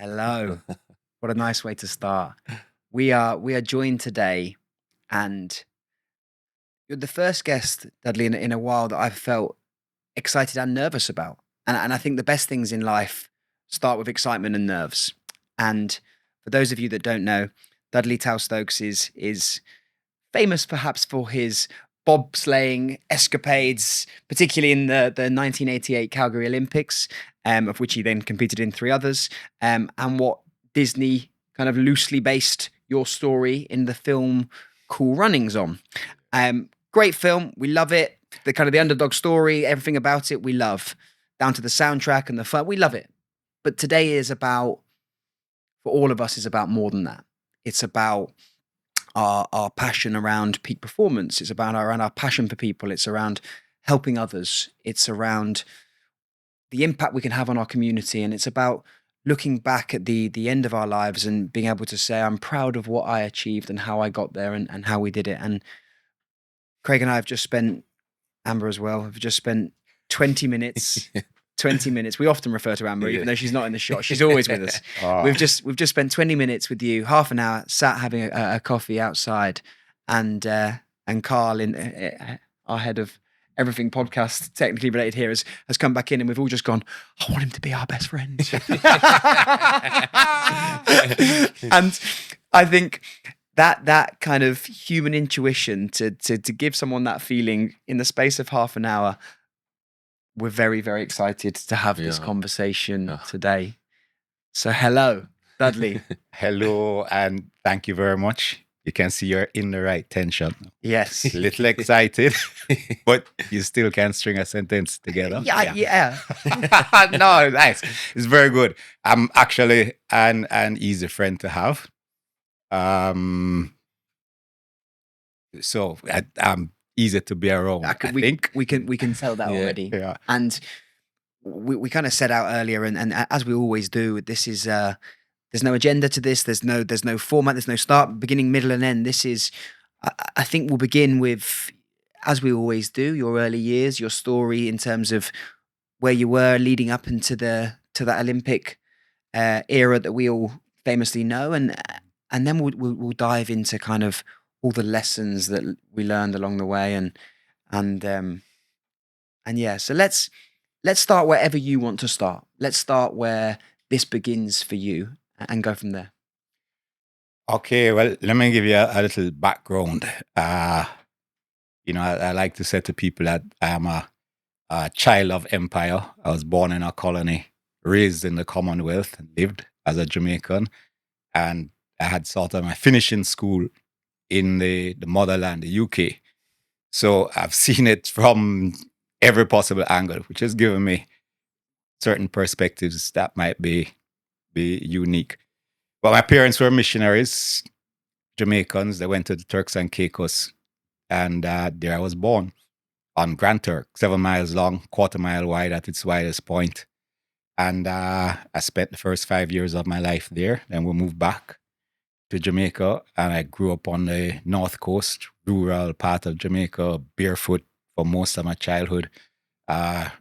Hello. What a nice way to start. We are joined today, and you're the first guest, Dudley, in a while that I've felt excited and nervous about. And I think the best things in life start with excitement and nerves. And for those of you that don't know, Dudley Tal Stokes is famous perhaps for his bobsleighing escapades, particularly in the 1988 Calgary Olympics, of which he then competed in three others, and what Disney kind of loosely based your story in the film Cool Runnings on. Great film. We love it. The kind of the underdog story, everything about it, we love. Down to the soundtrack and the fun. We love it. But today is about, for all of us, is about more than that. It's about our passion around peak performance. It's about around our passion for people. It's around helping others. It's around the impact we can have on our community. And it's about looking back at the end of our lives and being able to say, I'm proud of what I achieved and how I got there and how we did it. And Craig and I have just spent, Amber as well, have just spent 20 minutes. 20 minutes. We often refer to Amber, even though she's not in the shot. She's always with us. Oh. We've just spent 20 minutes with you, half an hour, sat having a coffee outside, and Carl, in our head of everything podcast technically related here, has come back in, and we've all just gone, I want him to be our best friend. And I think that kind of human intuition to give someone that feeling in the space of half an hour. We're very, very excited to have this conversation today. So hello, Dudley. Hello, and thank you very much. You can see you're in the right tension. Yes. A little excited, but you still can string a sentence together. Yeah. No, nice. It's very good. I'm actually an easy friend to have. So I'm easy to be around. I think we can tell that already. Yeah. And we kind of set out earlier, and as we always do, this is there's no agenda to this. There's no format. There's no start, beginning, middle, and end. This is, I think we'll begin with, as we always do, your early years, your story in terms of where you were leading up into that Olympic era that we all famously know, and then we'll dive into kind of all the lessons that we learned along the way, and yeah. So let's start wherever you want to start. Let's start where this begins for you, and go from there. Okay, well, let me give you a little background. I like to say to people that I am a child of empire. I was born in a colony, raised in the Commonwealth, and lived as a Jamaican, and I had sort of my finishing school in the motherland, the UK. So I've seen it from every possible angle, which has given me certain perspectives that might be unique. But my parents were missionaries, Jamaicans. They went to the Turks and Caicos, and there I was born on Grand Turk, 7 miles long, quarter mile wide at its widest point. And I spent the first 5 years of my life there. Then we moved back to Jamaica, and I grew up on the north coast, rural part of Jamaica, barefoot for most of my childhood,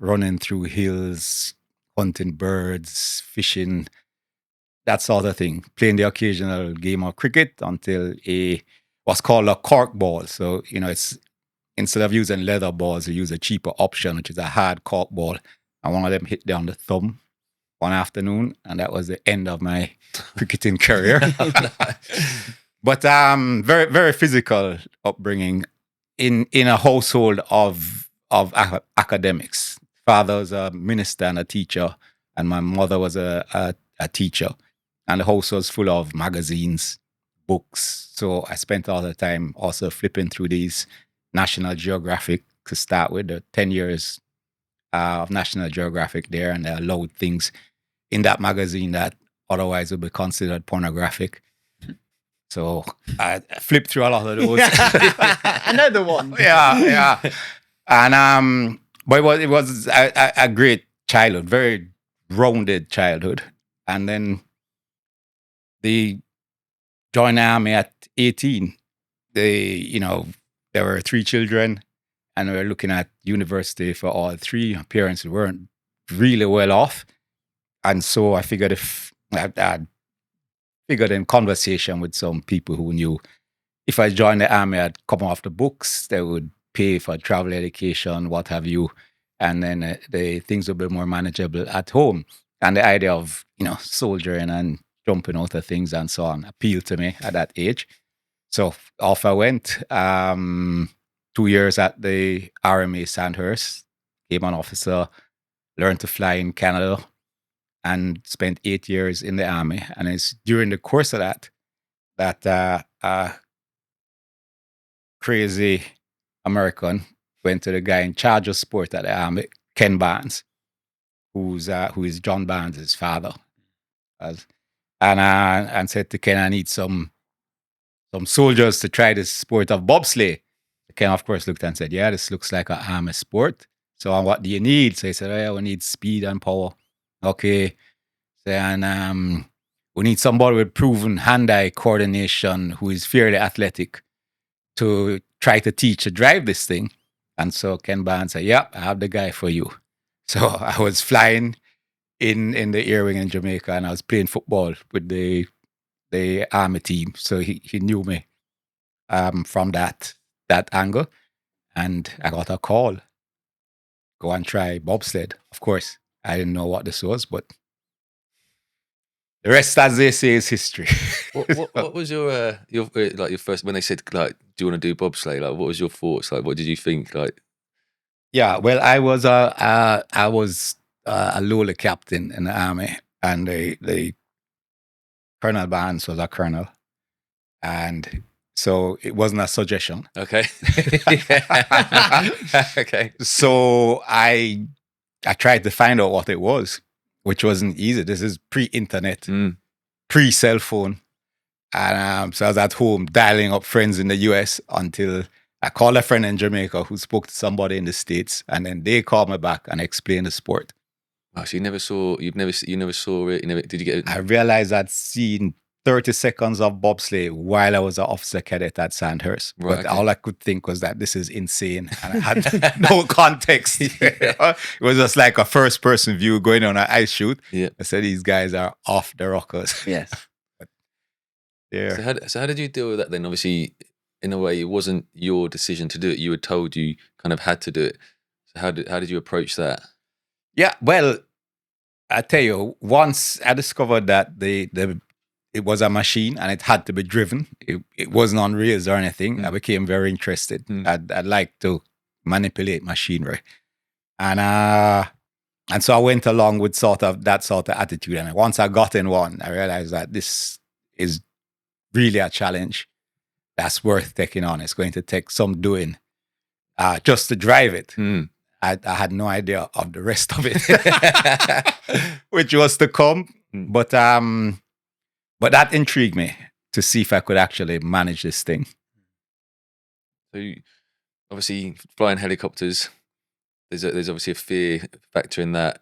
running through hills, hunting birds, fishing, that sort of thing, playing the occasional game of cricket until what's called a cork ball. So, it's instead of using leather balls, we use a cheaper option, which is a hard cork ball. And one of them hit down the thumb one afternoon, and that was the end of my cricketing career. But very, very physical upbringing in a household of academics. Father was a minister and a teacher, and my mother was a teacher. And the house was full of magazines, books. So I spent all the time also flipping through these National Geographic to start with, the 10 years of National Geographic there, and there are loads of things in that magazine that otherwise would be considered pornographic. So I flipped through a lot of those. Another one. Yeah. And but it was a great childhood, very rounded childhood. And then they joined the army at 18. There were 3 children, and we were looking at university for all 3. My parents weren't really well off. And so I figured if I figured in conversation with some people who knew if I joined the army, I'd come off the books. They would pay for travel education, what have you, and then the things would be more manageable at home. And the idea of soldiering and jumping out of things and so on appealed to me at that age. So off I went. 2 years at the RMA Sandhurst, became an officer, learned to fly in Canada, and spent 8 years in the army. And it's during the course of that crazy American went to the guy in charge of sport at the army, Ken Barnes, who is John Barnes' father, and said to Ken, I need some soldiers to try this sport of bobsleigh. Ken, of course, looked and said, yeah, this looks like an army sport. So what do you need? So he said, oh, yeah, we need speed and power. Okay. So, and we need somebody with proven hand-eye coordination who is fairly athletic to try to teach to drive this thing. And so Ken Barnes said, yeah, I have the guy for you. So I was flying in the air wing in Jamaica, and I was playing football with the army team. So he knew me from that angle. And I got a call. Go and try bobsled. Of course, I didn't know what this was, but the rest, as they say, is history. What was your first, when they said, like, do you want to do bobsleigh? Like, what was your thoughts? Like, what did you think? Like, yeah, well, I was a Lola captain in the army, and the Colonel Barnes was a colonel, and so it wasn't a suggestion. Okay. Okay. So I tried to find out what it was, which wasn't easy. This is pre-internet, pre-cell phone. And so I was at home dialing up friends in the US until I called a friend in Jamaica who spoke to somebody in the States, and then they called me back and explained the sport. Oh, so you never saw it. Did you get it? I realized I'd seen 30 seconds of bobsleigh while I was an officer cadet at Sandhurst. Right, but okay. all I could think was that this is insane. And I had no context. It was just like a first person view going on an ice shoot. Yeah. I said, these guys are off the rockers. Yes. Yeah. So how did you deal with that then? Obviously, in a way, it wasn't your decision to do it. You were told you kind of had to do it. So how did you approach that? Yeah, well, I tell you, once I discovered that it was a machine and it had to be driven, it wasn't on rails or anything, I became very interested. I'd like to manipulate machinery. And so I went along with that sort of attitude. And once I got in one, I realized that this is really a challenge that's worth taking on. It's going to take some doing just to drive it. I had no idea of the rest of it, which was to come. But that intrigued me to see if I could actually manage this thing. So obviously flying helicopters, there's obviously a fear factor in that.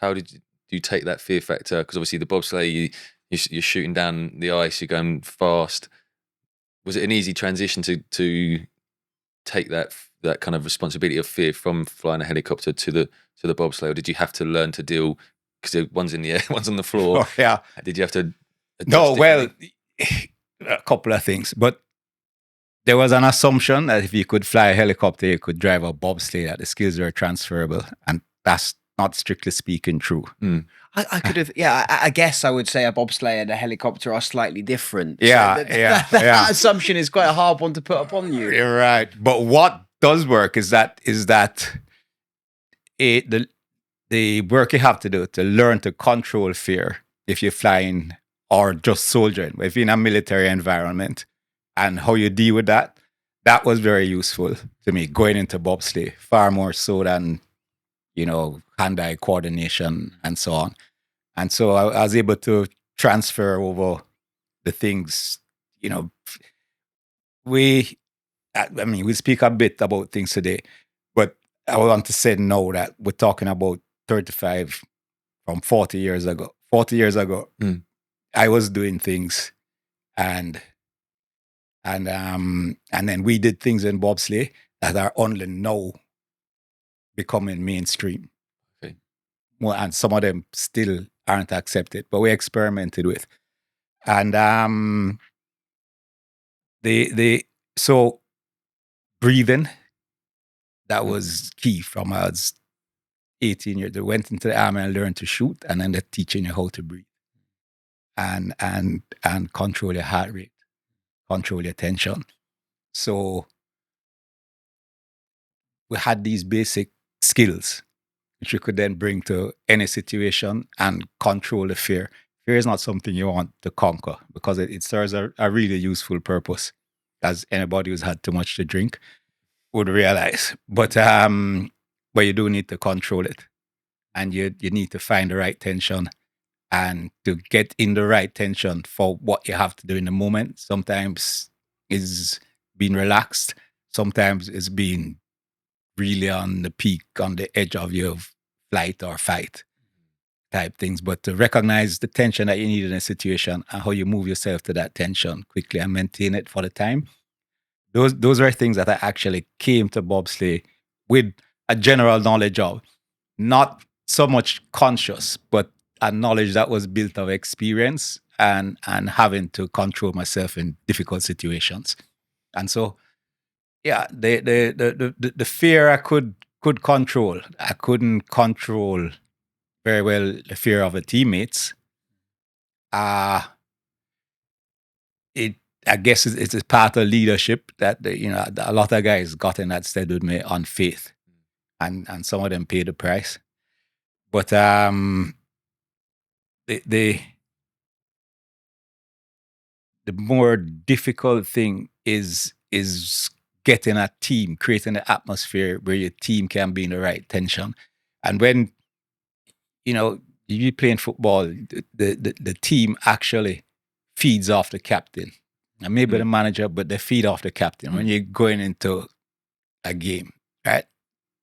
How do you take that fear factor? Because obviously the bobsleigh, you're shooting down the ice, you're going fast. Was it an easy transition to take that kind of responsibility of fear from flying a helicopter to the bobsleigh, or did you have to learn to deal, because one's in the air, one's on the floor? Oh, yeah. Did you have to? No, well, a couple of things, but there was an assumption that if you could fly a helicopter, you could drive a bobsleigh, that the skills were transferable, and that's not strictly speaking true. I could have, I guess I would say a bobsleigh and a helicopter are slightly different. Yeah, So that assumption is quite a hard one to put upon you. You're right. But what does work is that the work you have to do to learn to control fear if you're flying or just soldiering, if you're in a military environment, and how you deal with that. That was very useful to me going into bobsleigh, far more so than hand-eye coordination and so on. And so I was able to transfer over the things, we speak a bit about things today, but I want to say now that we're talking about 35 from 40 years ago. 40 years ago, I was doing things and then we did things in bobsleigh that are only now becoming mainstream. Okay. Well, and some of them still aren't accepted, but we experimented with. And so breathing, that was key from I was 18 years. They went into the army and learned to shoot, and then they're teaching you how to breathe and control your heart rate, control your tension. So we had these basic skills which you could then bring to any situation and control the fear. Fear is not something you want to conquer because it serves a really useful purpose, as anybody who's had too much to drink would realize. But you do need to control it, and you need to find the right tension, and to get in the right tension for what you have to do in the moment. Sometimes is being relaxed. Sometimes it's being really on the peak, on the edge of your flight or fight type things. But to recognize the tension that you need in a situation and how you move yourself to that tension quickly and maintain it for the time. Those are things that I actually came to bobsleigh with a general knowledge of, not so much conscious, but a knowledge that was built of experience and having to control myself in difficult situations. And so, yeah, the fear I could control. I couldn't control very well the fear of the teammates. I guess it's a part of leadership that a lot of guys got in that stead with me on faith, and some of them paid the price. But the more difficult thing is getting a team, creating an atmosphere where your team can be in the right tension. And when you're playing football, the team actually feeds off the captain. And maybe the manager, but they feed off the captain when you're going into a game, right?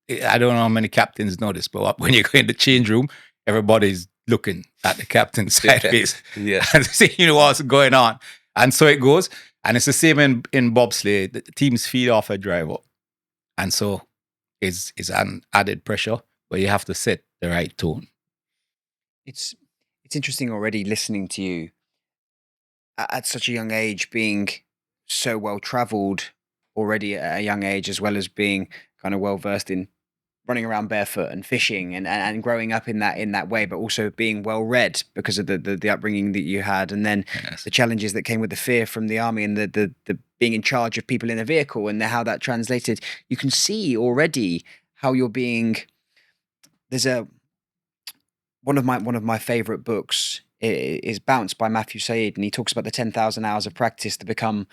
I don't know how many captains know this, but when you go in the change room, everybody's looking at the captain's sideways and seeing what's going on. And so it goes. And it's the same in bobsleigh. The teams feed off a driver. And so it's an added pressure, but you have to set the right tone. It's interesting already listening to you at such a young age, being so well traveled already at a young age, as well as being kind of well versed in running around barefoot and fishing and growing up in that way, but also being well read because of the upbringing that you had, and then the challenges that came with the fear from the army and the being in charge of people in a vehicle and how that translated. You can see already how you're being. There's one of my favorite books is Bounce by Matthew Said, and he talks about the 10,000 hours of practice to become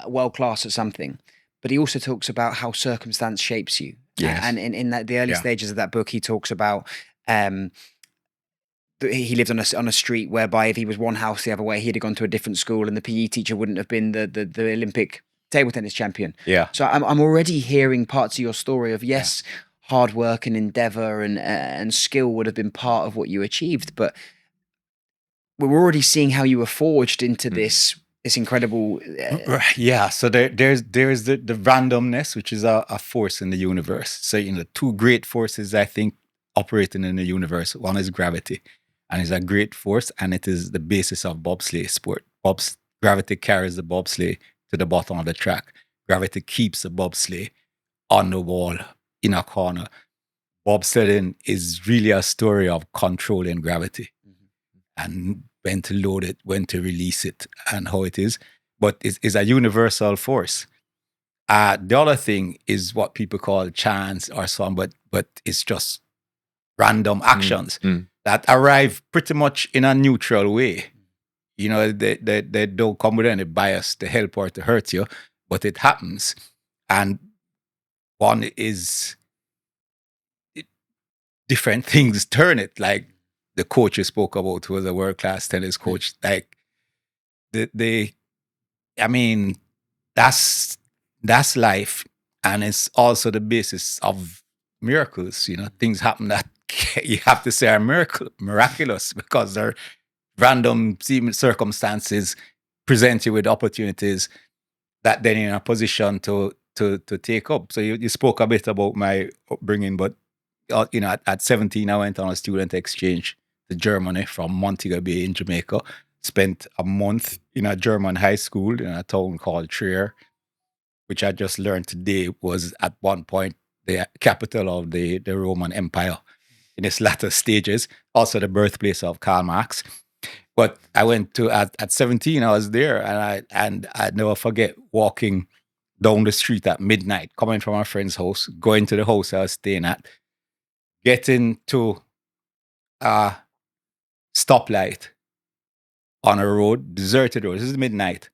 world class at something. But he also talks about how circumstance shapes you. Yes. And in the early stages of that book, he talks about he lived on a street whereby if he was one house the other way, he'd have gone to a different school, and the PE teacher wouldn't have been the Olympic table tennis champion. Yeah. So I'm already hearing parts of your story of hard work and endeavor and skill would have been part of what you achieved, but we're already seeing how you were forged into this incredible. Yeah. So there's the randomness, which is a force in the universe. So two great forces I think operating in the universe. One is gravity, and it's a great force, and it is the basis of bobsleigh sport. Gravity carries the bobsleigh to the bottom of the track. Gravity keeps the bobsleigh on the wall in a corner. Bobsledding is really a story of controlling gravity and when to load it, when to release it, and how it is. But it's a universal force. The other thing is what people call chance or so on, but it's just random actions that arrive pretty much in a neutral way. They don't come with any bias to help or to hurt you, but it happens. And one is different things turn it, like the coach you spoke about, who was a world-class tennis coach. Like that's life, and it's also the basis of miracles. Things happen that you have to say are miraculous because they're random circumstances present you with opportunities that then you're in a position to take up. So you spoke a bit about my upbringing, but at 17 I went on a student exchange to Germany from Montego Bay in Jamaica. Spent a month in a German high school in a town called Trier, which I just learned today was at one point the capital of the Roman Empire in its latter stages, also the birthplace of Karl Marx. But I went to at 17, I was there, and I never forget walking down the street at midnight, coming from a friend's house, going to the house I was staying at, getting to a stoplight on a road, deserted road. This is midnight.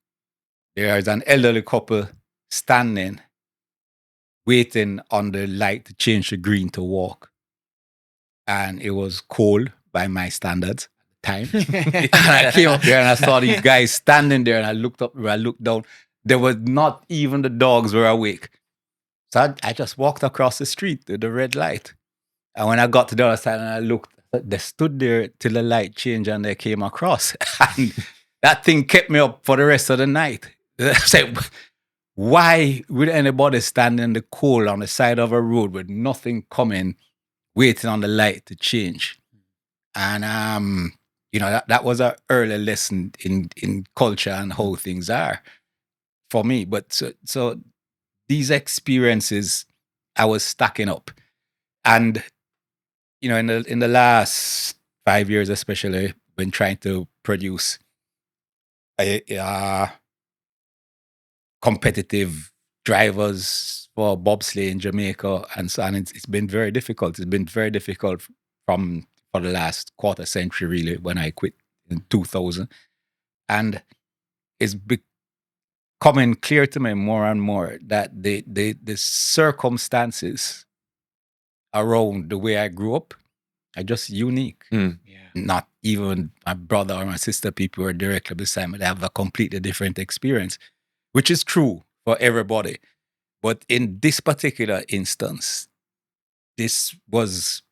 There is an elderly couple standing, waiting on the light to change to green to walk. And it was cold by my standards at the time. And I came up there and I saw these guys standing there, and I looked up, I looked down. There was not even the dogs were awake. So I just walked across the street to the red light. And when I got to the other side and I looked, they stood there till the light changed and they came across. And that thing kept me up for the rest of the night. I said, why would anybody stand in the cold on the side of a road with nothing coming, waiting on the light to change? And that was an early lesson in culture and how things are for me. But so these experiences I was stacking up. And in the last 5 years, especially, been trying to produce competitive drivers for bobsleigh in Jamaica and so on. It's been very difficult. It's been very difficult for the last quarter century, really, when I quit in 2000. And it's becoming clear to me more and more that the circumstances around the way I grew up are just unique. Mm. Yeah. Not even my brother or my sister, people who are directly beside me, they have a completely different experience, which is true for everybody. But in this particular instance, this was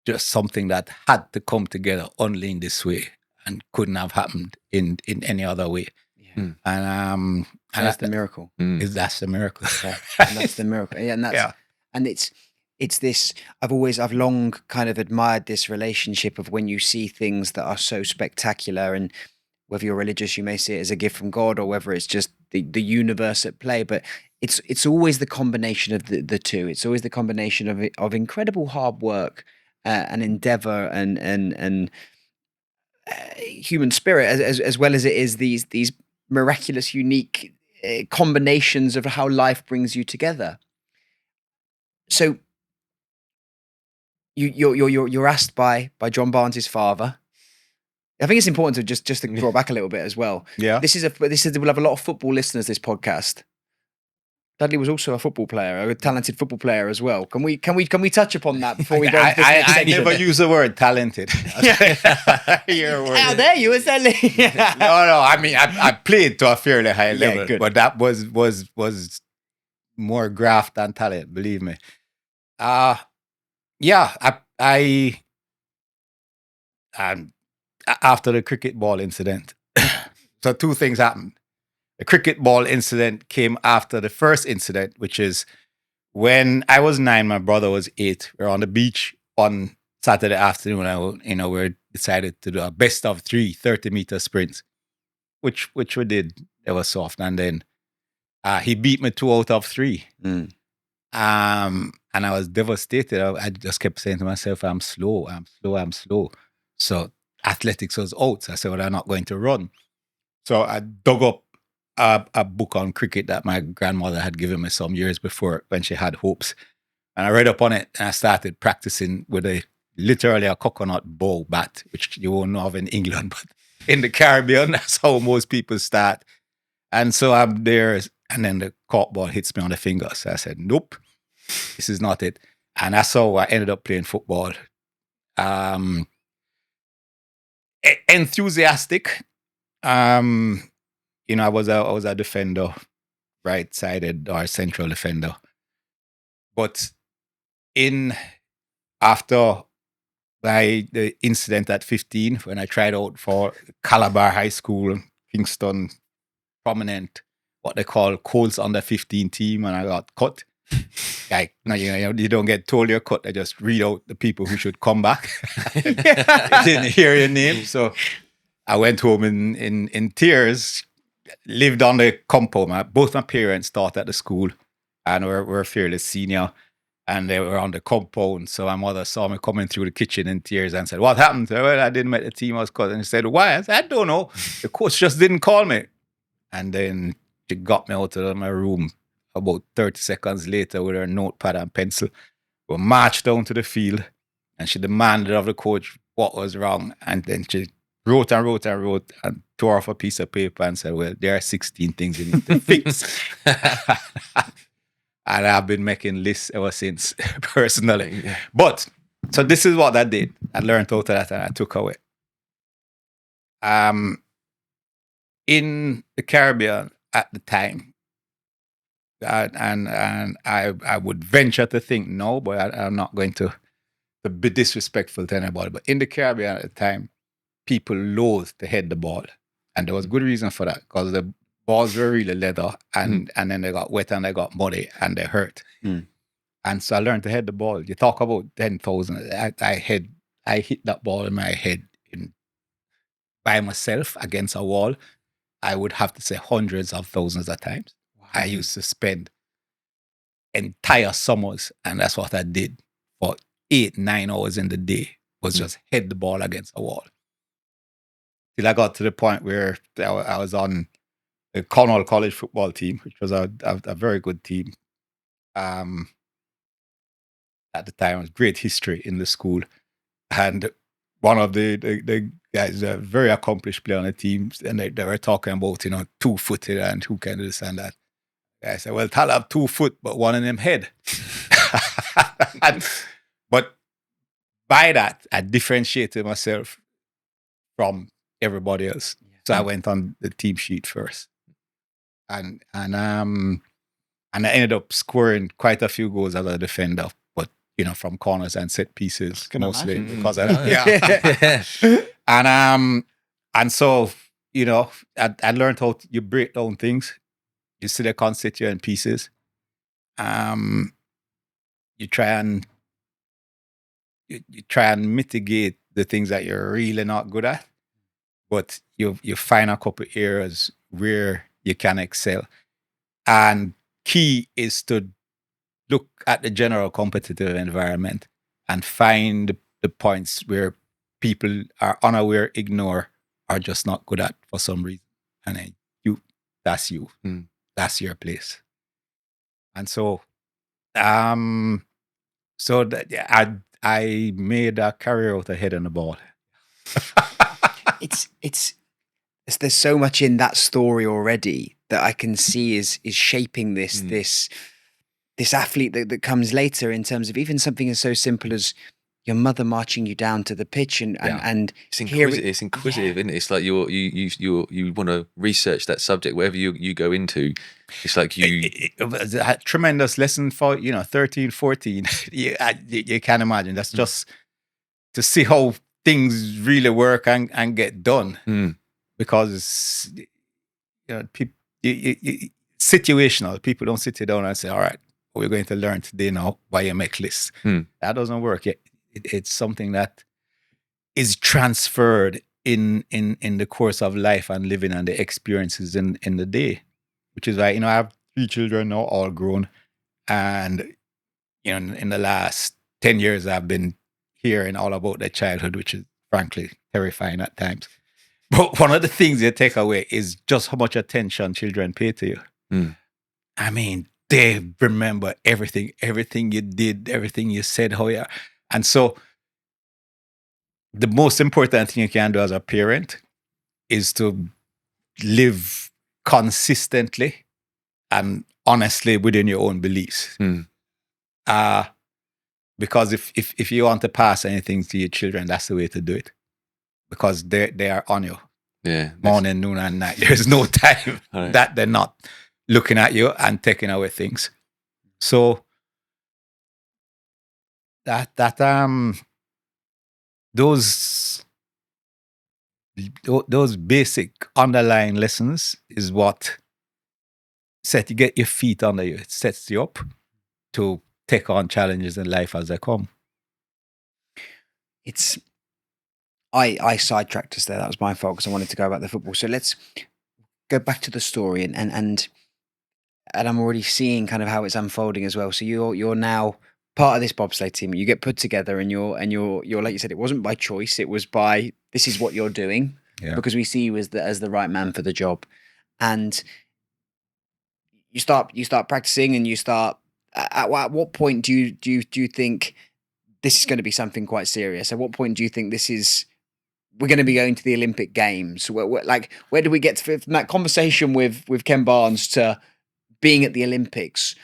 just something that had to come together only in this way and couldn't have happened in any other way. Yeah. Mm. And that's the miracle. That's the miracle. Yeah. And that's the miracle. Yeah, and that's and it's this. I've long kind of admired this relationship of when you see things that are so spectacular, and whether you're religious, you may see it as a gift from God, or whether it's just the universe at play. But it's always the combination of the two. It's always the combination of incredible hard work and endeavor and human spirit, as well as it is these miraculous, unique combinations of how life brings you together. So you're asked by John Barnes' father. I think it's important to just to draw back a little bit as well. Yeah. We'll have a lot of football listeners, this podcast. Dudley was also a football player, a talented football player as well. Can we touch upon that before we go? I never use the word talented. How dare you, Dudley? No. I mean, I played to a fairly high level, good. But that was more graft than talent. Believe me. After the cricket ball incident, so two things happened. The cricket ball incident came after the first incident, which is when I was 9, my brother was 8. We were on the beach on Saturday afternoon. We decided to do a best of 3 30-meter sprints, which we did. It was soft, and then he beat me 2 out of 3. And I was devastated. I just kept saying to myself, I'm slow. So athletics was out. So I said, well, I'm not going to run. So I dug up a book on cricket that my grandmother had given me some years before when she had hopes. And I read up on it, and I started practicing with literally a coconut bow bat, which you won't know of in England, but in the Caribbean, that's how most people start. And so I'm there, and then the cork ball hits me on the finger. So I said, nope, this is not it. And that's how I ended up playing football. Enthusiastic. I was a defender, right-sided or central defender. But after the incident at 15, when I tried out for Calabar High School, Kingston, prominent, what they call Colts under 15 team, and I got cut. Like, no, you don't get told you're cut. They just read out the people who should come back. They didn't hear your name. So I went home in tears, lived on the compound. Both my parents taught at the school and were fairly senior. And they were on the compound. So my mother saw me coming through the kitchen in tears and said, "What happened?" I said, "Well, I didn't make the team. I was cut." And she said, "Why?" I said, "I don't know. The coach just didn't call me." And then she got me out of my room about 30 seconds later with her notepad and pencil. We marched down to the field and she demanded of the coach what was wrong. And then she wrote and wrote and wrote and tore off a piece of paper and said, "Well, there are 16 things you need to fix." And I've been making lists ever since, personally. Yeah. But, so this is what I did. I learned out of that and I took away. In the Caribbean at the time, and I would venture to think no, but I'm not going to be disrespectful to anybody. But in the Caribbean at the time, people loathed to head the ball. And there was good reason for that, because the balls were really leather and then they got wet and they got muddy and they hurt. And so I learned to head the ball. You talk about 10,000. I hit that ball in my head by myself against a wall. I would have to say hundreds of thousands of times. Wow. I used to spend entire summers, and that's what I did for 8-9 hours in the day, was just hit the ball against a wall. Till I got to the point where I was on the Cornwall College football team, which was a very good team. At the time, it was great history in the school. And one of the guys, a very accomplished player on the team, and they were talking about, 2-footed and who can do this and that. I said, "Well, Tal have 2 foot, but one in them head." But by that, I differentiated myself from everybody else. So I went on the team sheet first. And I ended up scoring quite a few goals as a defender, but from corners and set pieces mostly because of that. Yeah. And so I learned how you break down things. You see the constituent pieces. You try and mitigate the things that you're really not good at, but you find a couple areas where you can excel. And key is to look at the general competitive environment and find the points where people are unaware, ignore, or just not good at for some reason. And then that's you. That's your place. And so, I made a career out of hitting the ball. There's so much in that story already that I can see is shaping this athlete that comes later, in terms of even something as so simple as your mother marching you down to the pitch and it's inquisitive, isn't it? It's like you want to research that subject, wherever you go into. It's like it was a tremendous lesson for 13, 14. You can't imagine. That's just to see how things really work and get done. Because situational. People don't sit down and say, "All right, we're going to learn today now why you make lists." That doesn't work. It's something that is transferred in the course of life and living and the experiences in the day, which is why I have 3 children now, all grown, and in the last 10 years I've been hearing all about their childhood, which is frankly terrifying at times. But one of the things you take away is just how much attention children pay to you. I mean, they remember everything you did, everything you said, how you are. And so the most important thing you can do as a parent is to live consistently and honestly within your own beliefs. Because if you want to pass anything to your children, that's the way to do it. Because they are on you. Yeah. Morning, noon, and night. There's no time that they're not looking at you and taking away things. So those basic underlying lessons is what you get your feet under you. It sets you up. to take on challenges in life as they come. It's I sidetracked us there. That was my fault because I wanted to go about the football. So let's go back to the story and I'm already seeing kind of how it's unfolding as well. So you're now part of this bobsleigh team. You get put together and you're like you said, it wasn't by choice. It was by this is what you're doing because we see you as the right man for the job. And you start practicing and you start at what point do you think this is going to be something quite serious? At what point do you think we're going to be going to the Olympic Games? Where do we get from that conversation with Ken Barnes to being at the Olympics?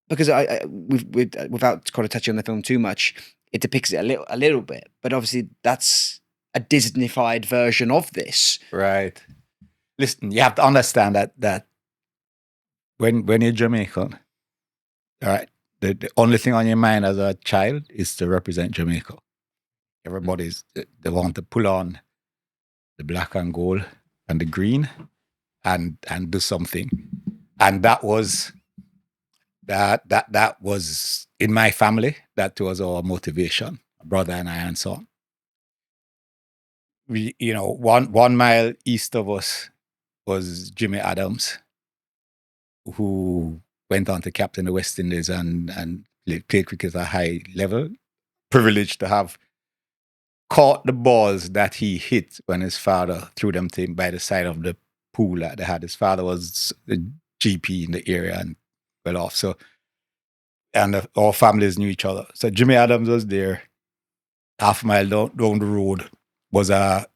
Because without kind of touching on the film too much, it depicts it a little bit, but obviously that's a Disney-fied version of this. Right. Listen, you have to understand that when you're Jamaican, all right, the only thing on your mind as a child is to represent Jamaica. Everybody's they want to pull on the black and gold and the green and do something. And that was in my family, that was our motivation, brother and I and so on. We, 1 mile east of us was Jimmy Adams, who went on to captain the West Indies and played cricket at a high level. Privileged to have caught the balls that he hit when his father threw them to him by the side of the pool that they had. His father was the GP in the area and well off. So, and our families knew each other. So Jimmy Adams was there. Half a mile down the road was a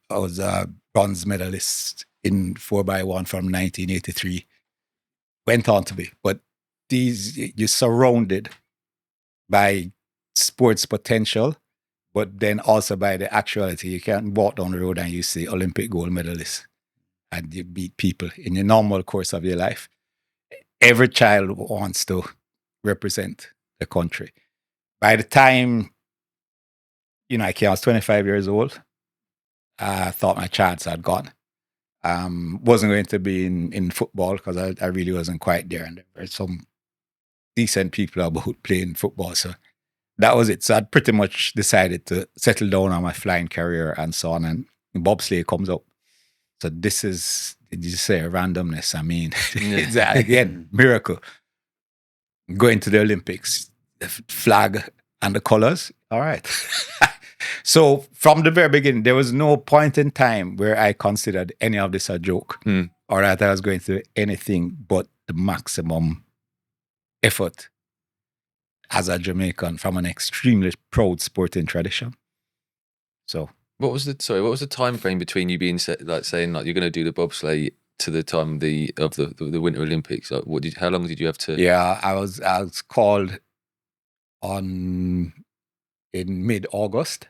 bronze medalist in 4x1 from 1983. Went on to be. But you're surrounded by sports potential, but then also by the actuality. You can't walk down the road and you see Olympic gold medalists and you beat people in your normal course of your life. Every child wants to represent the country. By the time, I was 25 years old, I thought my chance had gone. Wasn't going to be in football because I really wasn't quite there. And there were some decent people about playing football. So that was it. So I'd pretty much decided to settle down on my flying career and so on. And bobsleigh comes up. So this is, did you say randomness? I mean, it's again, miracle. Going to the Olympics, the flag and the colors. All right. So from the very beginning, there was no point in time where I considered any of this a joke or that I was going to do anything but the maximum effort as a Jamaican from an extremely proud sporting tradition. So what was the time frame between you being saying you're going to do the bobsleigh to the time of the Winter Olympics? Like, how long did you have to? Yeah, I was called in mid-August,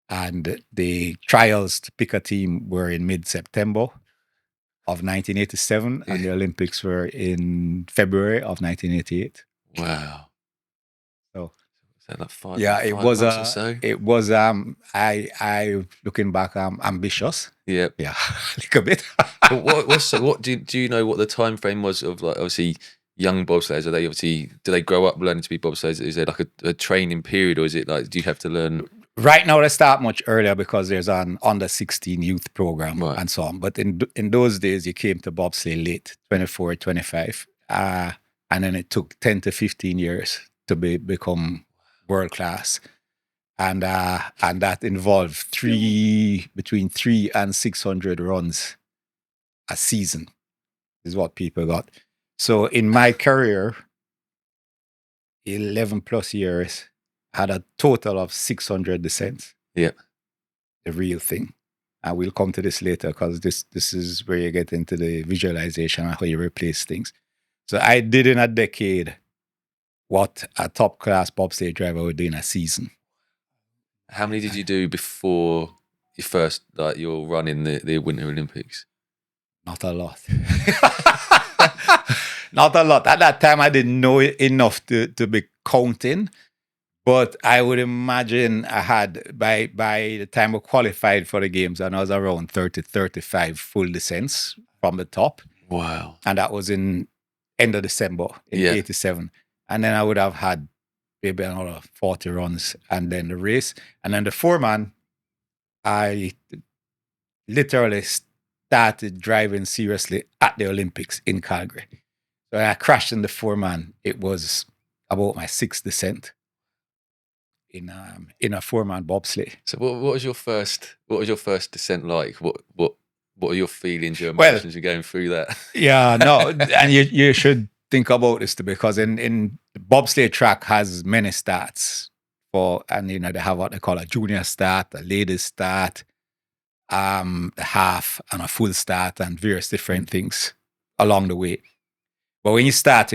and the trials to pick a team were in mid-September of 1987, and the Olympics were in February of 1988. Wow. So is that like five? Yeah, five it was months or so? It was I looking back, ambitious. Yeah, yeah, a little bit. But what do you know what the time frame was of, like, obviously young bobsleighers? Do they grow up learning to be bobsleighers? Is there like a training period, or is it like, do you have to learn? Right now they start much earlier because there's an under 16 youth program and so on. But in those days you came to bobsleigh late, 24, 25, and then it took 10 to 15 years to become world class, and that involved between 300 and 600 runs a season is what people got. So in my career, 11 plus years, I had a total of 600 descents. Yeah, the real thing. And we'll come to this later because this is where you get into the visualization and how you replace things. So I did in a decade what a top class bobsleigh driver would do in a season. How many did you do before your first, like, your run in the Winter Olympics? Not a lot. Not a lot. At that time, I didn't know enough to be counting. But I would imagine I had, by the time I qualified for the games, and I was around 35 full descents from the top. Wow. And that was in end of December in 87. And then I would have had maybe another 40 runs and then the race. And then the 4-man, I literally started driving seriously at the Olympics in Calgary. So when I crashed in the 4-man, it was about my 6th descent in a 4-man bobsleigh. So what was your first descent like? What are your feelings, your emotions, you're going through that? Yeah, no, and you should think about this too, because in the bobsleigh track has many starts and they have what they call a junior start, a ladies start, a half and a full start, and various different things along the way. But when you start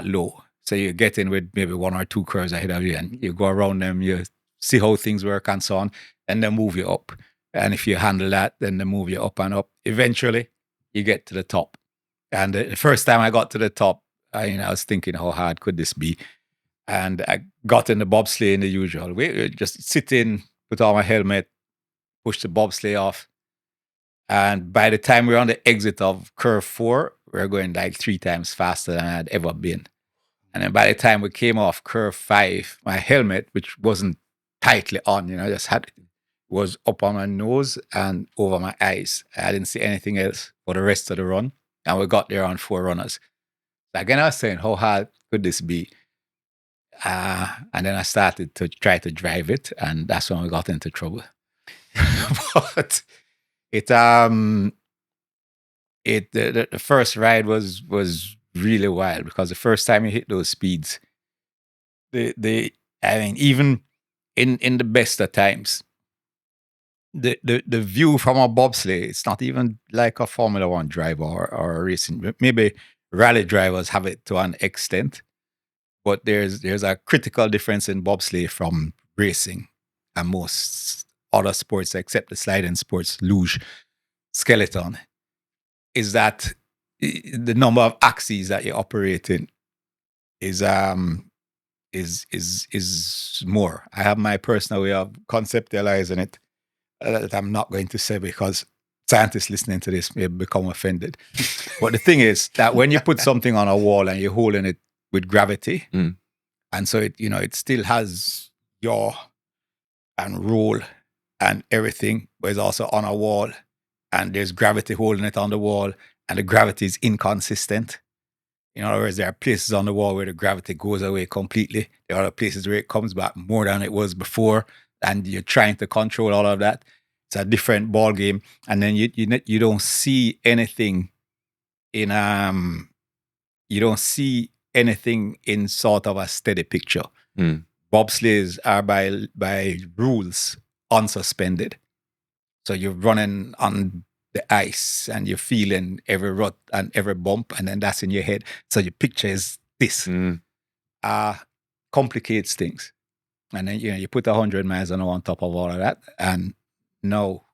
low. So you get in with maybe 1 or 2 curves ahead of you, and you go around them, you see how things work and so on, and then move you up. And if you handle that, then they move you up and up. Eventually, you get to the top. And the first time I got to the top, I was thinking, how hard could this be? And I got in the bobsleigh in the usual way, just sit in, put on my helmet, push the bobsleigh off. And by the time we were on the exit of curve 4, we were going like 3 times faster than I'd ever been. And then by the time we came off curve 5, my helmet, which wasn't tightly on, just was up on my nose and over my eyes. I didn't see anything else for the rest of the run. And we got there on 4 runners. Again, I was saying, how hard could this be? And then I started to try to drive it, and that's when we got into trouble. But the first ride was really wild, because the first time you hit those speeds, even in the best of times, the view from a bobsleigh, it's not even like a Formula One driver or a racing. Maybe rally drivers have it to an extent, but there's a critical difference in bobsleigh from racing and most other sports, except the sliding sports, luge, skeleton, is that the number of axes that you operate in is more. I have my personal way of conceptualizing it that I'm not going to say, because scientists listening to this may become offended. But the thing is that when you put something on a wall and you're holding it with gravity, and so it still has yaw and roll and everything, but it's also on a wall, and there's gravity holding it on the wall, and the gravity is inconsistent. In other words, there are places on the wall where the gravity goes away completely. There are other places where it comes back more than it was before, and you're trying to control all of that. It's a different ball game, and then you don't see anything in sort of a steady picture. Bobsleighs are by rules unsuspended, so you're running on the ice and you're feeling every rut and every bump, and then that's in your head. So your picture is this. Complicates things. And then you put 100 miles on top of all of that, and now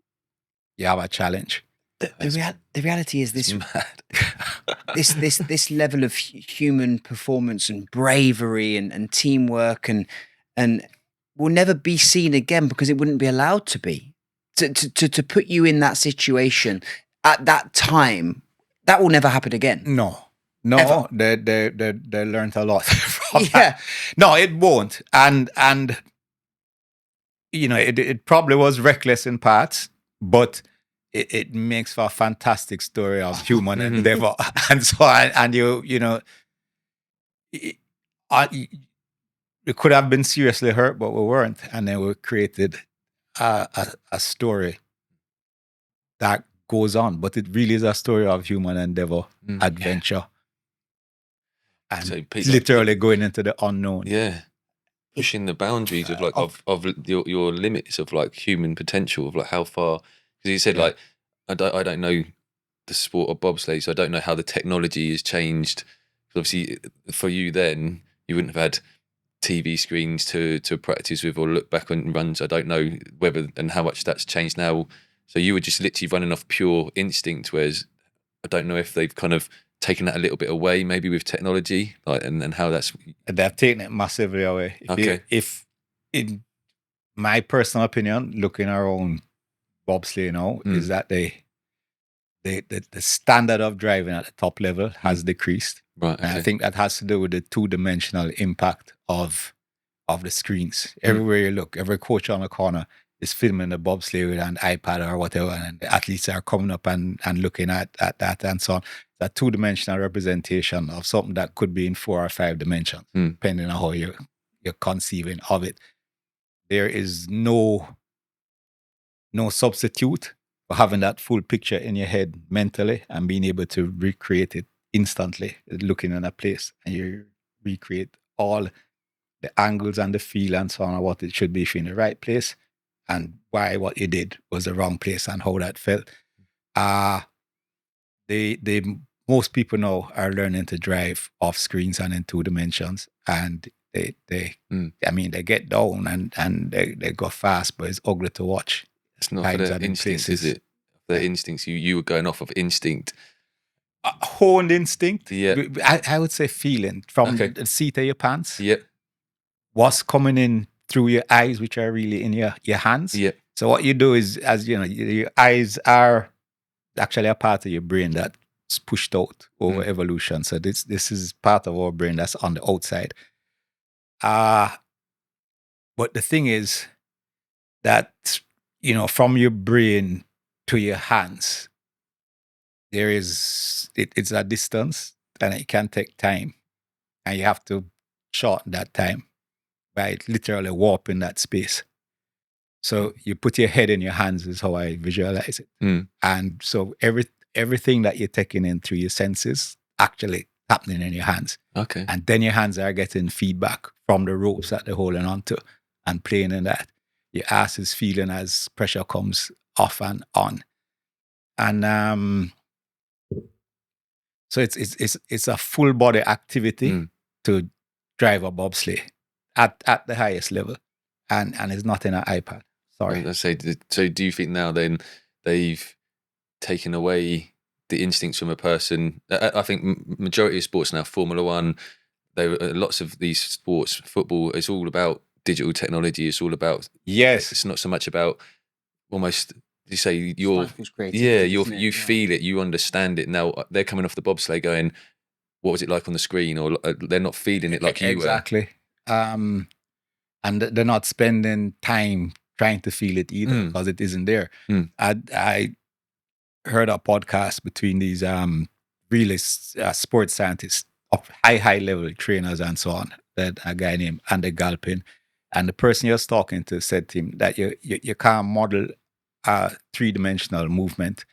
you have a challenge. The reality is this this level of human performance and bravery and teamwork and will never be seen again, because it wouldn't be allowed to be. To put you in that situation at that time, that will never happen again. No, Ever. they learned a lot from that. No, it won't. And it probably was reckless in parts, but it makes for a fantastic story of human endeavor. And so, we could have been seriously hurt, but we weren't. And then we created a story that goes on, but it really is a story of human endeavor, adventure, and So, Pete, literally going into the unknown. Yeah, pushing the boundaries of your limits of like human potential, of like how far. Because you said like I don't know the sport of bobsleigh, so I don't know how the technology has changed. Obviously, for you then, you wouldn't have had TV screens to practice with or look back on runs. I don't know whether and how much that's changed now. So you were just literally running off pure instinct, whereas I don't know if they've kind of taken that a little bit away, maybe with technology, like and how that's. They've taken it massively away. If in my personal opinion, looking around bobsleigh now, is that the standard of driving at the top level has decreased. Right. And I Okay. think that has to do with the two-dimensional impact of the screens. Everywhere you look, every coach on the corner is filming a bobsleigh with an iPad or whatever, and the athletes are coming up and looking at that and so on. That two-dimensional representation of something that could be in 4 or 5 dimensions, depending on how you're conceiving of it. There is no substitute for having that full picture in your head mentally and being able to recreate it instantly, looking in a place, and you recreate all the angles and the feel and so on, and what it should be if you're in the right place and why what you did was the wrong place and how that felt. They most people now are learning to drive off screens and in 2 dimensions, and they I mean, they get down and they go fast, but it's ugly to watch. It's not for Times the and in instincts, places. is it? The instincts. You were going off of instinct. Honed instinct. Yeah. I would say feeling from Okay. the seat of your pants. Yep. What's coming in through your eyes, which are really in your hands. Yep. So what you do is, as you know, your eyes are actually a part of your brain that's pushed out over evolution. So this is part of our brain that's on the outside. But the thing is that, you know, from your brain to your hands, there is it's a distance, and it can take time, and you have to shorten that time by literally warping that space. So you put your head in your hands is how I visualize it. And so everything that you're taking in through your senses actually happening in your hands. Okay. And then your hands are getting feedback from the ropes that they're holding onto and playing in that. Your ass is feeling as pressure comes off and on. And so it's a full body activity to drive a bobsleigh at the highest level. And it's not in an iPad. Sorry. Let's say, so do you think now then they've taken away the instincts from a person? I think majority of sports now, Formula One, lots of these sports, football, it's all about digital technology. It's all about, yes, it's not so much about almost, you say you're, creativity, you feel it, you understand it. Now they're coming off the bobsleigh going, what was it like on the screen? Or they're not feeling it like you exactly. And they're not spending time trying to feel it either because it isn't there. I heard a podcast between these really sports scientists of high level trainers and so on, that a guy named Andy Galpin, and the person he was talking to said to him that you can't model a 3-dimensional movement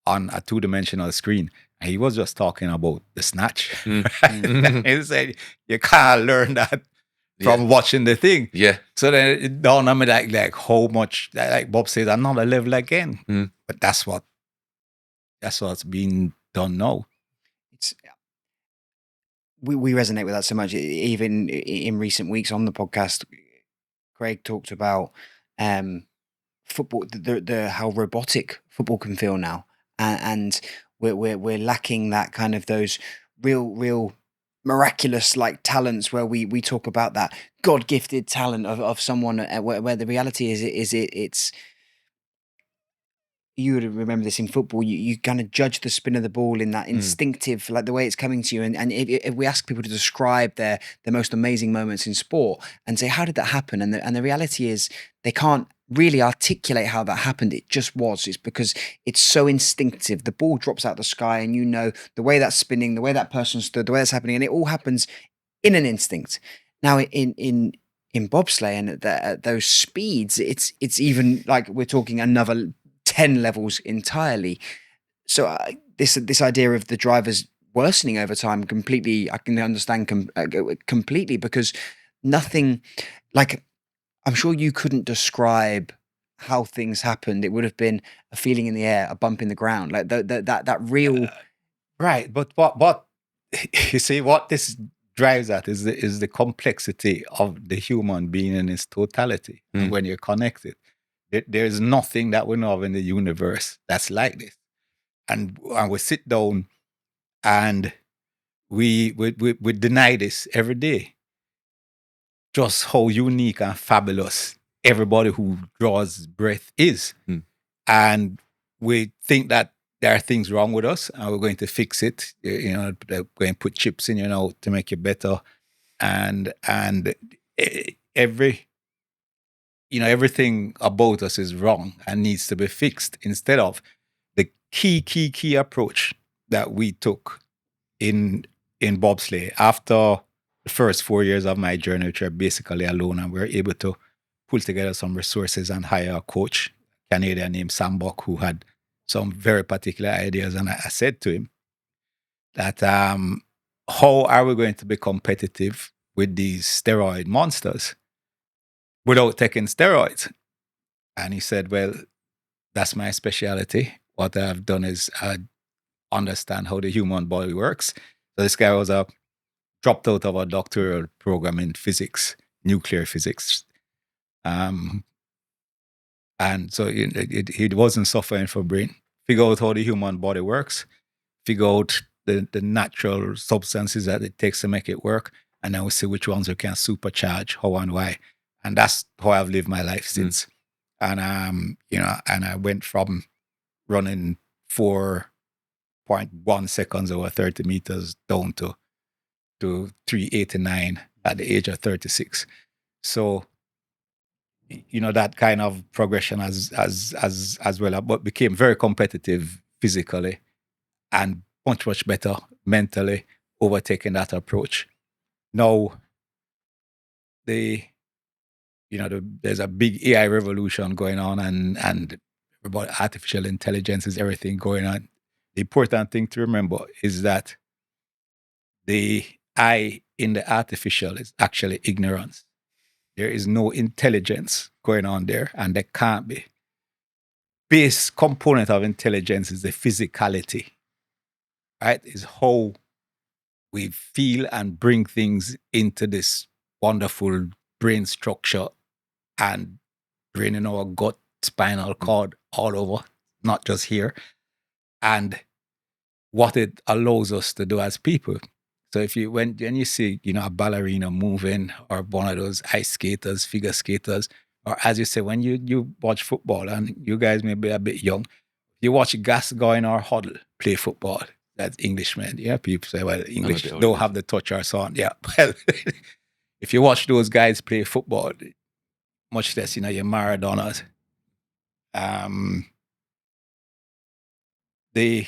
on a 2-dimensional screen. And he was just talking about the snatch. He said you can't learn that from watching the thing. Yeah. So then it dawned on me like how much, like Bob says, another level again. But that's what's being done now. It's we resonate with that so much. Even in recent weeks on the podcast, Craig talked about football, the how robotic football can feel now, and we're lacking that kind of those real miraculous like talents where we talk about that God-gifted talent of someone where the reality is it's. You would remember this in football. You kind of judge the spin of the ball in that instinctive, like the way it's coming to you. And if we ask people to describe their most amazing moments in sport and say, how did that happen? And the reality is they can't really articulate how that happened. It just was. It's because it's so instinctive. The ball drops out of the sky and you know the way that's spinning, the way that person stood, the way that's happening. And it all happens in an instinct. Now in bobsleigh and at those speeds, it's even like we're talking another 10 levels entirely. So this idea of the drivers worsening over time completely, I can understand completely, because nothing, like, I'm sure you couldn't describe how things happened. It would have been a feeling in the air, a bump in the ground, like that real. Right, but what you see, what this drives at is the complexity of the human being in its totality. And when you're connected, there's nothing that we know of in the universe that's like this. And we sit down and we deny this every day. Just how unique and fabulous everybody who draws breath is. And we think that there are things wrong with us, and we're going to fix it. You know, they're going to put chips in your nose to make you better, and every everything about us is wrong and needs to be fixed. Instead of the key approach that we took in bobsleigh after the first 4 years of my journey, which are basically alone, and we were able to pull together some resources and hire a coach, Canadian named Sam Buck, who had some very particular ideas. And I said to him that how are we going to be competitive with these steroid monsters without taking steroids? And he said, well, that's my specialty. What I've done is I understand how the human body works. So this guy was dropped out of a doctoral program in physics, nuclear physics. And so he wasn't suffering for brain. Figure out how the human body works, figure out the natural substances that it takes to make it work, and then we see which ones we can supercharge, how and why. And that's how I've lived my life since. And and I went from running 4.1 seconds over 30 meters down to 3:89 at the age of 36. So that kind of progression as well, but became very competitive physically and much better mentally, overtaking that approach. Now, there's a big AI revolution going on, and about artificial intelligence is everything going on. The important thing to remember is that the I in the artificial is actually ignorance. There is no intelligence going on there, and there can't be. Base component of intelligence is the physicality, right? Is how we feel and bring things into this wonderful brain structure and brain in our gut, spinal cord, all over, not just here, and what it allows us to do as people. So when you see, a ballerina moving, or one of those ice skaters, figure skaters, or as you say, when you watch football, and you guys may be a bit young, you watch Gascoigne or Huddle play football. That's Englishmen. Yeah, people say, well, English don't have the touch or so on. Yeah, well, if you watch those guys play football, much less, your Maradonas, the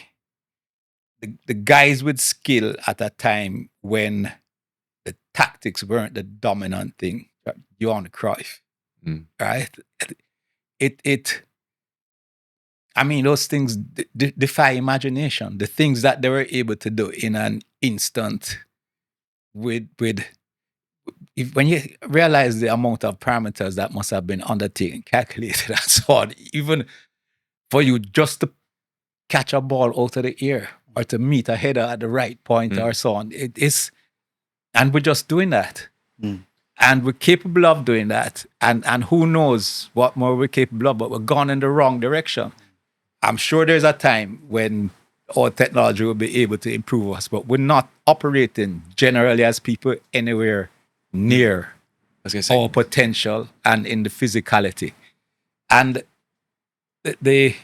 guys with skill at a time when the tactics weren't the dominant thing, Johan Cruyff, right? Those things defy imagination. The things that they were able to do in an instant when you realize the amount of parameters that must have been undertaken, calculated, and so on, even for you just to catch a ball out of the air or to meet a header at the right point or so on. It is, and we're just doing that. And we're capable of doing that. And who knows what more we're capable of, but we're gone in the wrong direction. I'm sure there's a time when our technology will be able to improve us, but we're not operating generally as people anywhere near our potential and in the physicality. And we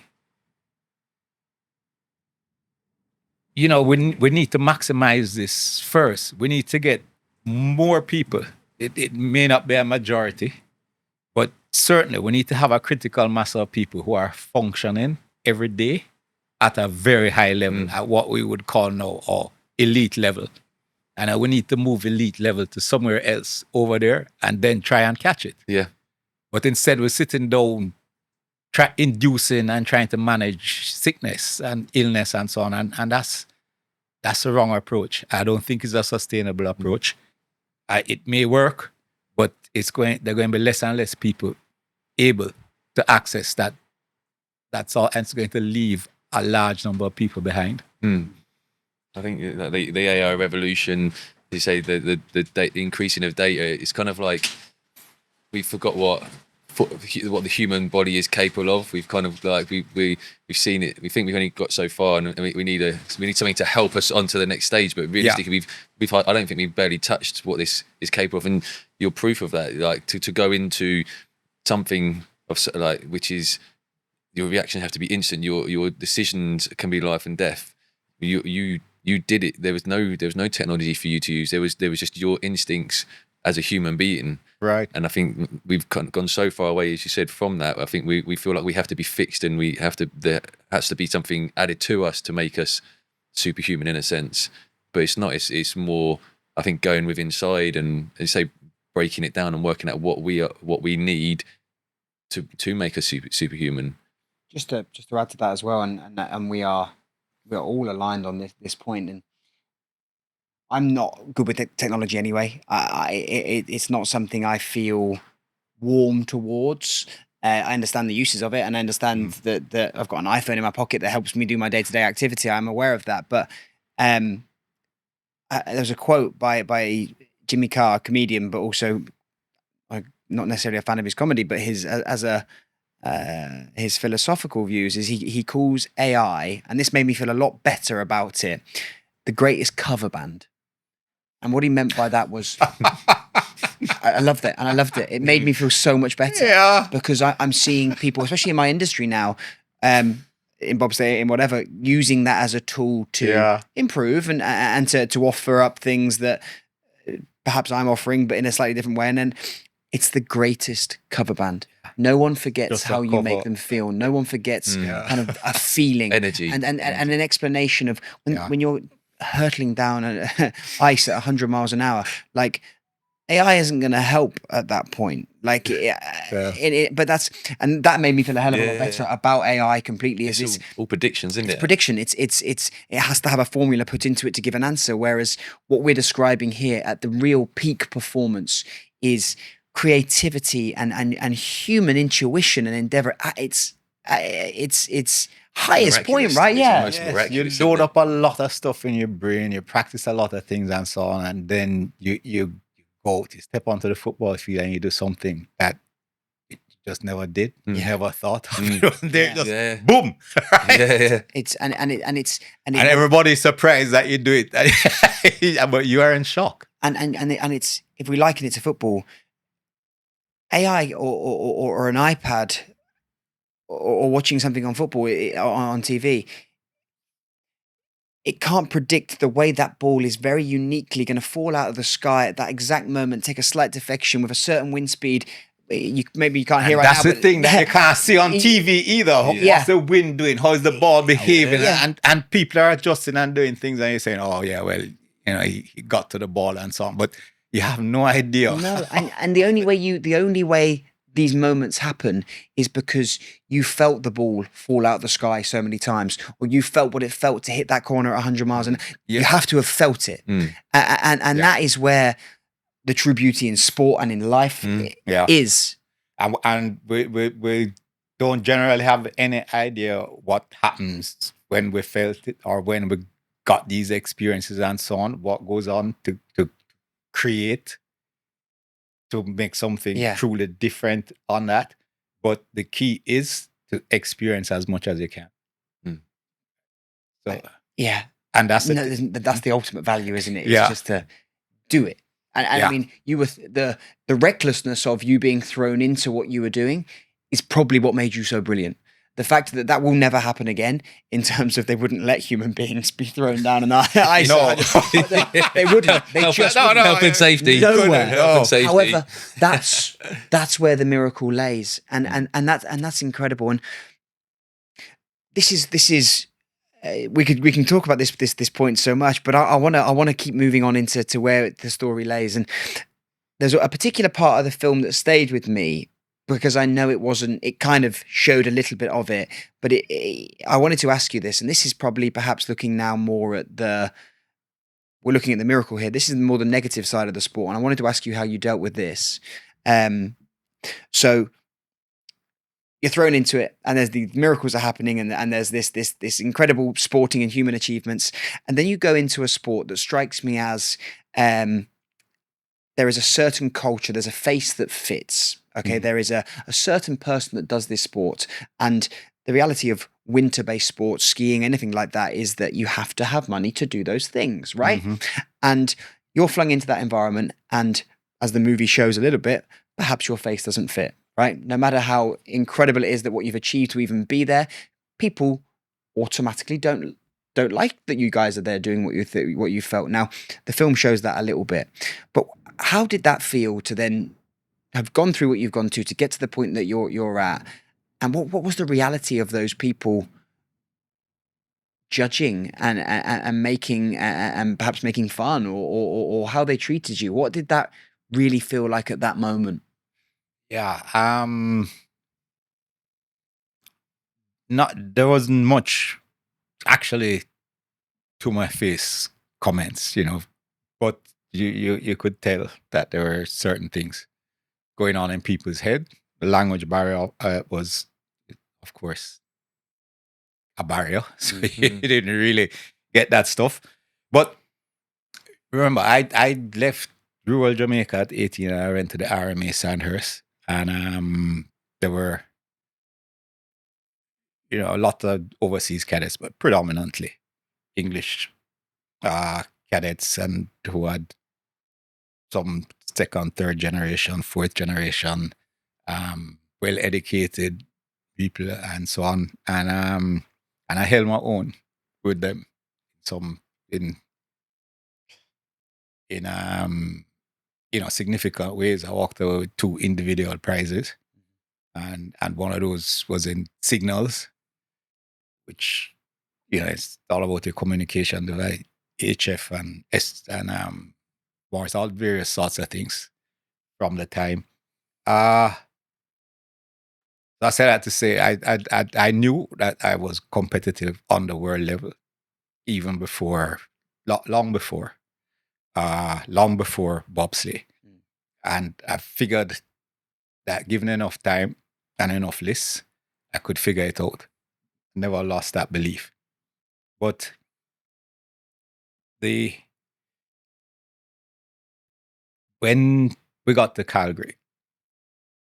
need to maximize this first. We need to get more people. It may not be a majority, but certainly we need to have a critical mass of people who are functioning every day at a very high level, at what we would call now or elite level. And we need to move elite level to somewhere else over there and then try and catch it. Yeah. But instead we're sitting down, inducing and trying to manage sickness and illness and so on. And that's the wrong approach. I don't think it's a sustainable approach. It may work, but there are going to be less and less people able to access that. That's all, and it's going to leave a large number of people behind. I think the AI revolution, you say the increasing of data, it's kind of like we forgot what the human body is capable of. We've kind of like we've seen it. We think we've only got so far, and we need something to help us onto the next stage. But realistically, I don't think we've barely touched what this is capable of. And you're proof of that. Like to go into something of like which is your reaction have to be instant. Your decisions can be life and death. You did it. There was no technology for you to use. There was just your instincts as a human being. Right. And I think we've gone so far away, as you said, from that. I think we feel like we have to be fixed, and there has to be something added to us to make us superhuman in a sense. But it's not. It's more, I think, going with inside and say breaking it down and working out what we need to make us superhuman. Just to add to that as well, and we are all aligned on this point. And I'm not good with technology anyway. It's not something I feel warm towards. I understand the uses of it, and I understand that I've got an iPhone in my pocket that helps me do my day-to-day activity. I'm aware of that. But there's a quote by Jimmy Carr, a comedian, but also not necessarily a fan of his comedy, but his philosophical views is he calls AI, and this made me feel a lot better about it, the greatest cover band. And what he meant by that was, I loved it, and I loved it. It made me feel so much better, because I'm seeing people, especially in my industry now, in bobsleigh, in whatever, using that as a tool to improve and to offer up things that perhaps I'm offering, but in a slightly different way. And then it's the greatest cover band. No one forgets Just how you make them feel. No one forgets kind of a feeling, energy, and an explanation of when you're hurtling down ice at 100 miles an hour. Like, AI isn't going to help at that point. Like, but that made me feel a hell of a lot better about AI completely. It's all predictions, isn't it? Prediction. It has to have a formula put into it to give an answer. Whereas what we're describing here at the real peak performance is creativity and human intuition and endeavor. It's highest point, right? You load up a lot of stuff in your brain, you practice a lot of things and so on, and then you go to step onto the football field and you do something that you just never did, you never thought of. Boom. It's and everybody's surprised that you do it, but you are in shock. And it's, if we liken it to football, AI or an iPad or watching something on football on TV, it can't predict the way that ball is very uniquely going to fall out of the sky at that exact moment, take a slight defection with a certain wind speed. Maybe you can't hear right now. That's the thing that you can't see on TV either. What's the wind doing? How is the ball behaving? And people are adjusting and doing things, and you're saying, "Oh yeah, well, he got to the ball and so on," but you have no idea. No, and the only way these moments happen is because you felt the ball fall out the sky so many times, or you felt what it felt to hit that corner at 100 miles an hour. You have to have felt it. And that is where the true beauty in sport and in life is. And we don't generally have any idea what happens when we felt it or when we got these experiences and so on, what goes on to create, to make something truly different on that. But the key is to experience as much as you can. So and that's the ultimate value, isn't it? It's just to do it. And I mean, you were the recklessness of you being thrown into what you were doing is probably what made you so brilliant. The fact that will never happen again, in terms of they wouldn't let human beings be thrown down an ice. No. They wouldn't. They just wouldn't. Health and safety. Nowhere. Health and safety. However, that's where the miracle lays, and that's incredible. And this is we can talk about this point so much, but I want to keep moving on into where the story lays. And there's a particular part of the film that stayed with me, because I know it kind of showed a little bit of it, but I wanted to ask you this, and this is probably perhaps looking now more at we're looking at the miracle here. This is more the negative side of the sport, and I wanted to ask you how you dealt with this. So you're thrown into it, and there's the miracles are happening, and there's this incredible sporting and human achievements, and then you go into a sport that strikes me as there is a certain culture, there's a face that fits. Okay, there is a certain person that does this sport, and the reality of winter-based sports, skiing, anything like that, is that you have to have money to do those things, right? And you're flung into that environment, and as the movie shows a little bit, perhaps your face doesn't fit. right? No matter how incredible it is that what you've achieved to even be there, people automatically don't like that you guys are there doing what you felt. Now, the film shows that a little bit, but how did that feel to then have gone through what you've gone to get to the point that you're at, and what was the reality of those people judging and making and perhaps making fun, or how they treated you? What did that really feel like at that moment? Yeah. Not there wasn't much actually to my face comments, but you could tell that there were certain things going on in people's head. The language barrier was, of course, a barrier, so you didn't really get that stuff. But remember, I left rural Jamaica at 18, and I went to the RMA Sandhurst, and there were a lot of overseas cadets, but predominantly English cadets, and who had some second, third generation, fourth generation, well educated people, and so on. And I held my own with them. Some in significant ways. I walked away with 2 individual prizes, and one of those was in signals, which it's all about the communication device, HF and S, and Morse, all various sorts of things from the time. So I say that to say I knew that I was competitive on the world level even before, long before bobsleigh, and I figured that given enough time and enough lists, I could figure it out. Never lost that belief. But when we got to Calgary,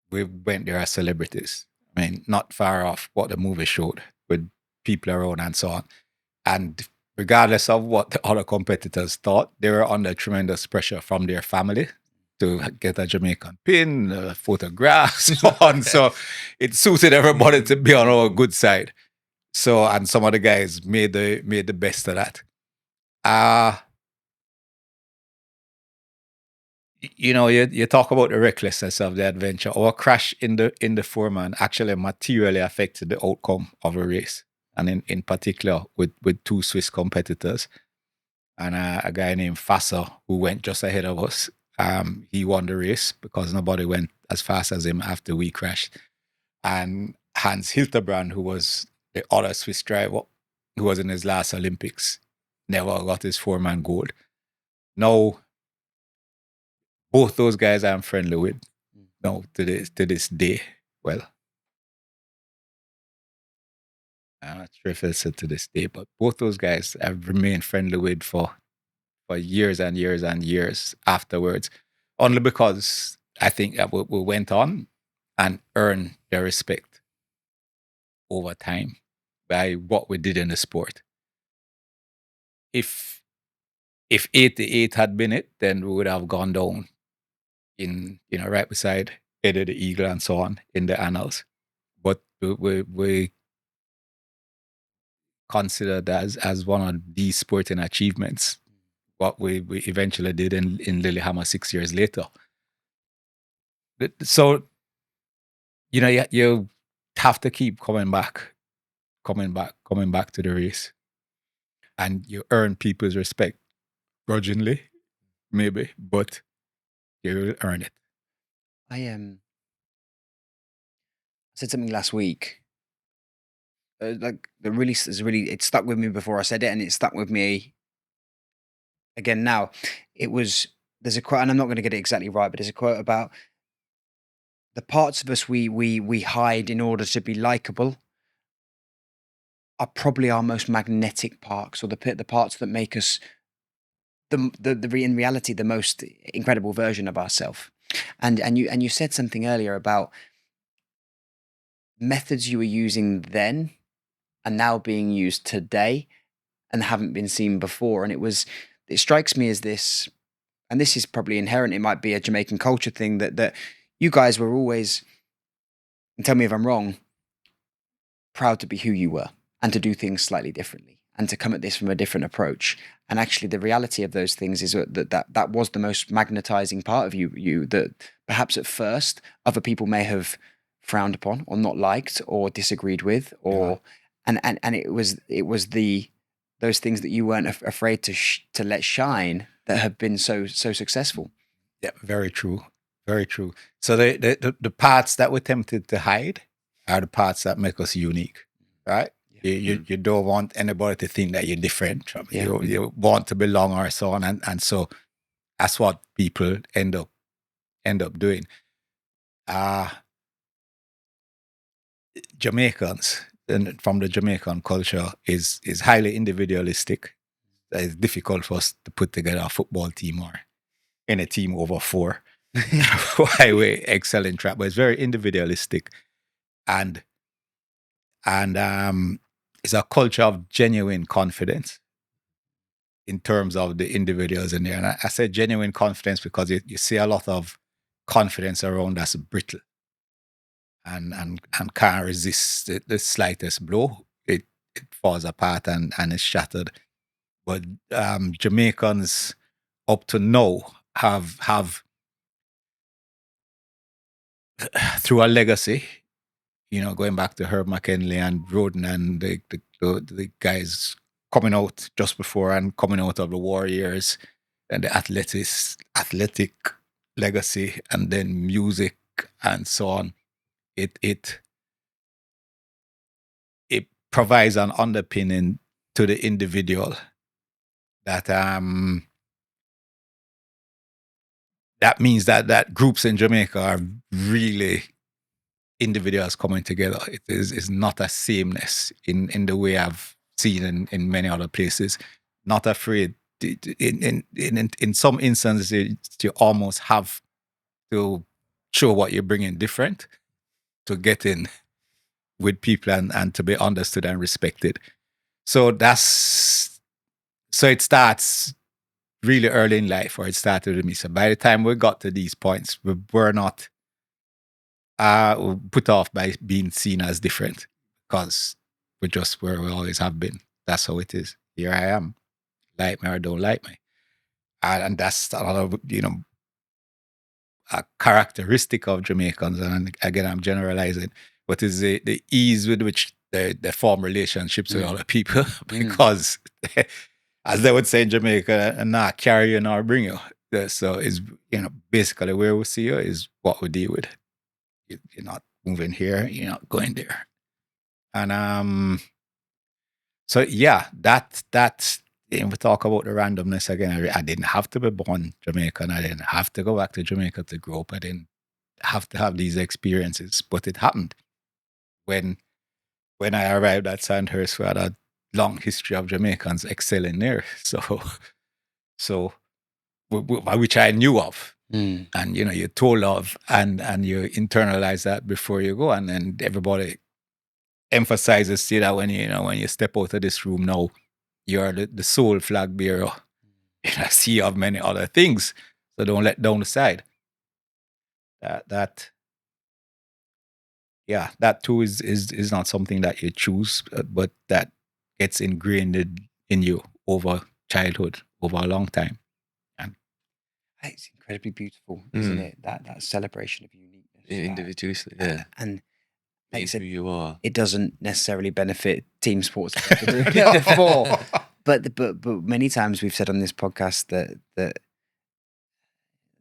we went there as celebrities. I mean, not far off what the movie showed, with people around and so on. And regardless of what the other competitors thought, they were under tremendous pressure from their family to get a Jamaican pin, photographs, so on. So it suited everybody to be on our good side. So, and some of the guys made the best of that. You talk about the recklessness of the adventure. Our crash in the foreman actually materially affected the outcome of a race, and in particular with 2 Swiss competitors, and a guy named Fasser, who went just ahead of us. He won the race because nobody went as fast as him after we crashed. And Hans Hilterbrand, who was the other Swiss driver, who was in his last Olympics, never got his foreman gold. Now, both those guys I'm friendly with now to this day. Well, I'm not sure if it's to this day, but both those guys I've remained friendly with for years and years and years afterwards, only because I think that we went on and earned their respect over time by what we did in the sport. If 88 had been it, then we would have gone down in right beside Eddie the Eagle and so on in the annals. But we consider that as one of these sporting achievements, what we eventually did in Lillehammer 6 years later. So, you have to keep coming back to the race, and you earn people's respect grudgingly, maybe, but you will earn it. I said something last week. Like it stuck with me before I said it, and it stuck with me again now. There's a quote, and I'm not going to get it exactly right, but there's a quote about the parts of us we hide in order to be likable are probably our most magnetic parts, or the parts that make us in reality the most incredible version of ourselves. And you said something earlier about methods you were using then are now being used today and haven't been seen before. And it strikes me as this, and this is probably inherent, it might be a Jamaican culture thing, that you guys were always and tell me if I'm wrong, proud to be who you were and to do things slightly differently and to come at this from a different approach. And actually, the reality of those things is that was the most magnetizing part of you that perhaps at first other people may have frowned upon or not liked or disagreed with, or and it was those things that you weren't afraid to let shine that have been so successful. Yeah, very true. Very true. So the parts that we're tempted to hide are the parts that make us unique, right? You don't want anybody to think that you're different. You want to belong or so on, and so that's what people end up doing. Jamaicans, and from the Jamaican culture, is highly individualistic. It's difficult for us to put together a football team or any team over 4. Why we excel in trap, but it's very individualistic, and it's a culture of genuine confidence in terms of the individuals in there. And I say genuine confidence because you see a lot of confidence around that's brittle and can't resist the slightest blow. It falls apart and is shattered. But Jamaicans up to now have through a legacy, going back to Herb McKinley and Roden and the guys coming out just before and coming out of the war years, and the athletic legacy, and then music and so on. It provides an underpinning to the individual that that means that groups in Jamaica are really individuals coming together. It is not a sameness in the way I've seen in many other places. Not afraid. In some instances, you almost have to show what you're bringing different to get in with people and to be understood and respected. So it starts really early in life, or it started with me. So by the time we got to these points, we were not put off by being seen as different, because we're just where we always have been. That's how it is. Here I am, like me or don't like me, and that's another a characteristic of Jamaicans. And again, I'm generalizing, but is the ease with which they form relationships with other people, because as they would say in Jamaica, not carry you nor bring you. So it's basically where we see you is what we deal with. You're not moving here, you're not going there. And so yeah, that's we talk about the randomness again. I didn't have to be born Jamaican. I didn't have to go back to Jamaica to grow up. I didn't have to have these experiences, but it happened. When I arrived at Sandhurst, we had a long history of Jamaicans excelling there. So which I knew of. And you're told of, and you internalize that before you go, and then everybody emphasizes that when you step out of this room now, you're the sole flag bearer in a sea of many other things. So don't let down the side. That too is not something that you choose, but that gets ingrained in you over childhood, over a long time. It's incredibly beautiful, isn't it? That celebration of uniqueness, individualistic, yeah. And like It's who you are. It doesn't necessarily benefit team sports to do it for, but many times we've said on this podcast that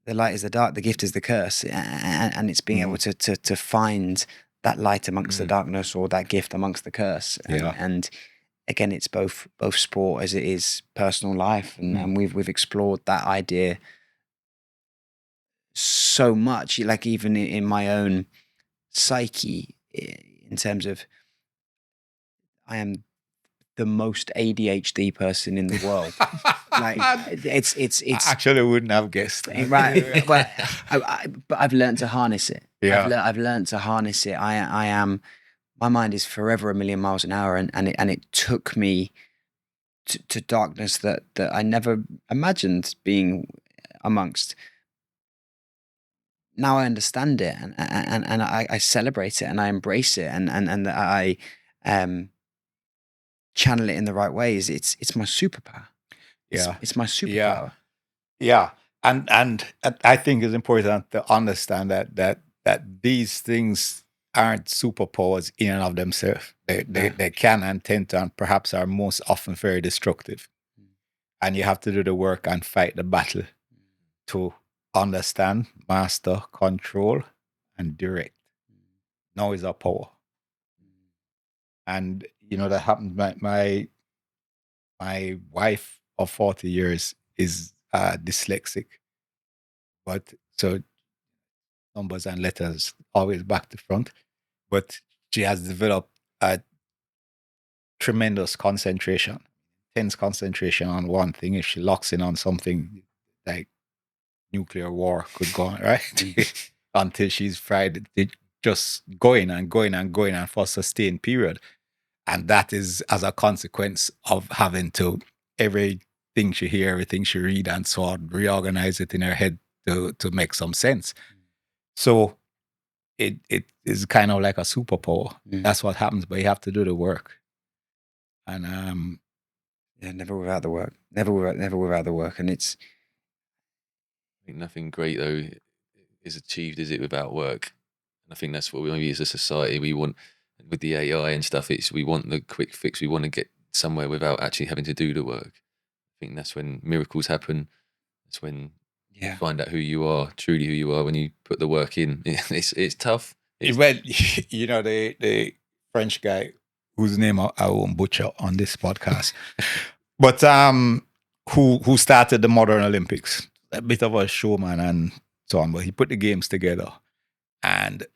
the light is the dark, the gift is the curse, and it's being able to find that light amongst the darkness, or that gift amongst the curse. And again, it's both sport as it is personal life, and we've explored that idea so much, like even in my own psyche, in terms of I am the most ADHD person in the world. Like it's I actually wouldn't have guessed, right. But I've learned to harness it. Yeah. I've learned to harness it. I am, my mind is forever a million miles an hour, and it took me to darkness that I never imagined being amongst. now I understand it, and I celebrate it, and I embrace it, and I channel it in the right ways. It's my superpower. Yeah. It's my superpower. Yeah. And I think it's important to understand that these things aren't superpowers in and of themselves. They can and tend to, and perhaps are most often very destructive. And you have to do the work and fight the battle to understand, master, control, and direct. Now is our power. And that happened. My wife of 40 years is dyslexic, but so numbers and letters always back to front. But she has developed a tremendous concentration, intense concentration on one thing. If she locks in on something, like nuclear war could go on, right? Until she's fried, just going and going and going and for a sustained period. And that is as a consequence of having to everything she hear, everything she read, and so on, reorganize it in her head to make some sense. So it is kind of like a superpower. That's what happens, but you have to do the work. And never without the work. Never without the work. And it's, I think nothing great though is achieved, is it, without work? And I think that's what we as a society we want with the AI and stuff. We want the quick fix. We want to get somewhere without actually having to do the work. I think that's when miracles happen. That's when you find out who you are, truly who you are, when you put the work in. It's tough. Well, the French guy whose name I won't butcher on this podcast, but who started the modern Olympics, a bit of a showman and so on, but he put the games together. And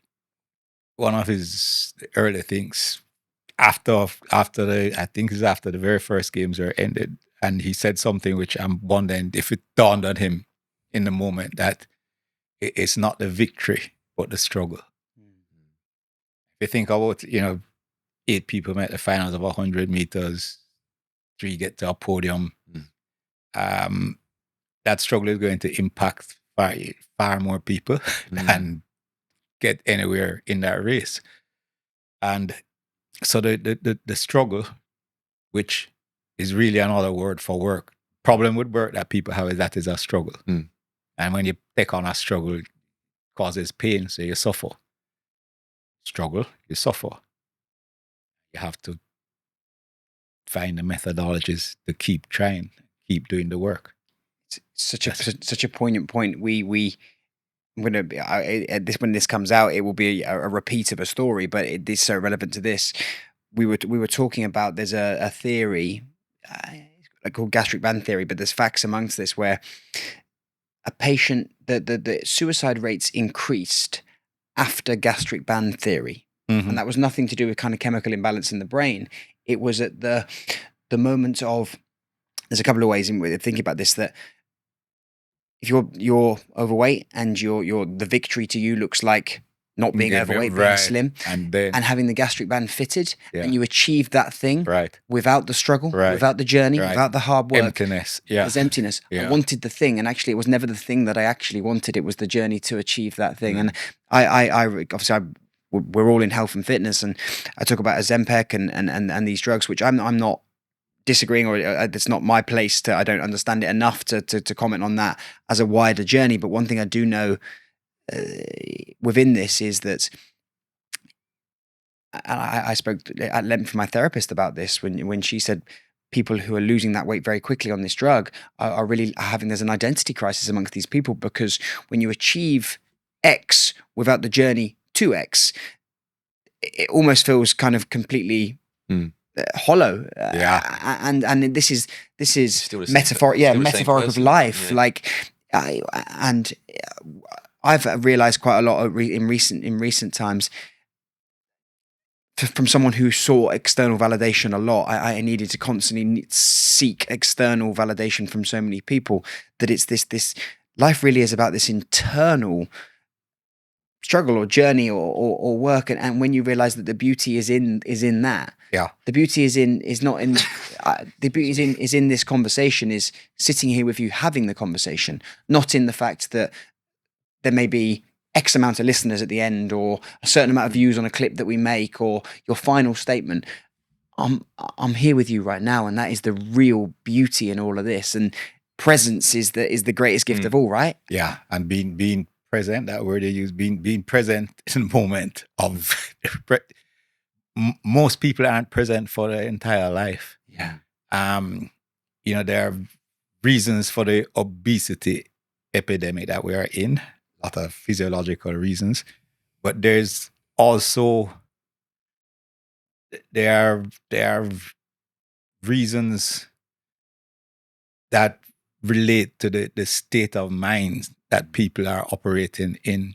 one of his early things after the very first games were ended, and he said something which I'm wondering if it dawned on him in the moment, that it's not the victory but the struggle. If you think about 8 people make the finals of 100 meters, 3 get to a podium, that struggle is going to impact far more people than get anywhere in that race. And so the struggle, which is really another word for work. Problem with work that people have is that is a struggle. And when you take on a struggle, it causes pain, so you suffer. Struggle, you suffer. You have to find the methodologies to keep trying, keep doing the work. It's such a poignant point. We I'm going to when this comes out, it will be a repeat of a story, but it is so relevant to this. We were talking about, there's a theory called gastric band theory, but there's facts amongst this where a patient, the suicide rates increased after gastric band theory. And that was nothing to do with kind of chemical imbalance in the brain. It was at the moment of, there's a couple of ways in thinking about this, that if you're overweight and the victory to you looks like not being overweight, being slim, and having the gastric band fitted, and you achieve that thing without the struggle, without the journey, without the hard work. Emptiness. There's emptiness. I wanted the thing, and actually it was never the thing that I actually wanted. It was the journey to achieve that thing. And I obviously we're all in health and fitness, and I talk about Ozempic and these drugs, which I'm not disagreeing, or it's not my place to, I don't understand it enough to comment on that as a wider journey. But one thing I do know within this is that, and I spoke at length with my therapist about this when she said people who are losing that weight very quickly on this drug are really having, there's an identity crisis amongst these people, because when you achieve X without the journey to X, it almost feels kind of completely hollow. And this is metaphoric of life. Like, I've realized quite a lot in recent times, from someone who sought external validation a lot. I needed to constantly seek external validation from so many people, that it's this life really is about this internal struggle or journey or work, and when you realize that the beauty is in that, the beauty is not in the beauty is in this conversation, is sitting here with you having the conversation, not in the fact that there may be X amount of listeners at the end, or a certain amount of views on a clip that we make, or your final statement. I'm here with you right now, and that is the real beauty in all of this. And presence is the greatest gift of all, right? Yeah, and being present. That word they use, being present in the moment of. Most people aren't present for their entire life. Yeah. There are reasons for the obesity epidemic that we are in, a lot of physiological reasons, but there's also there are reasons that relate to the state of mind that people are operating in,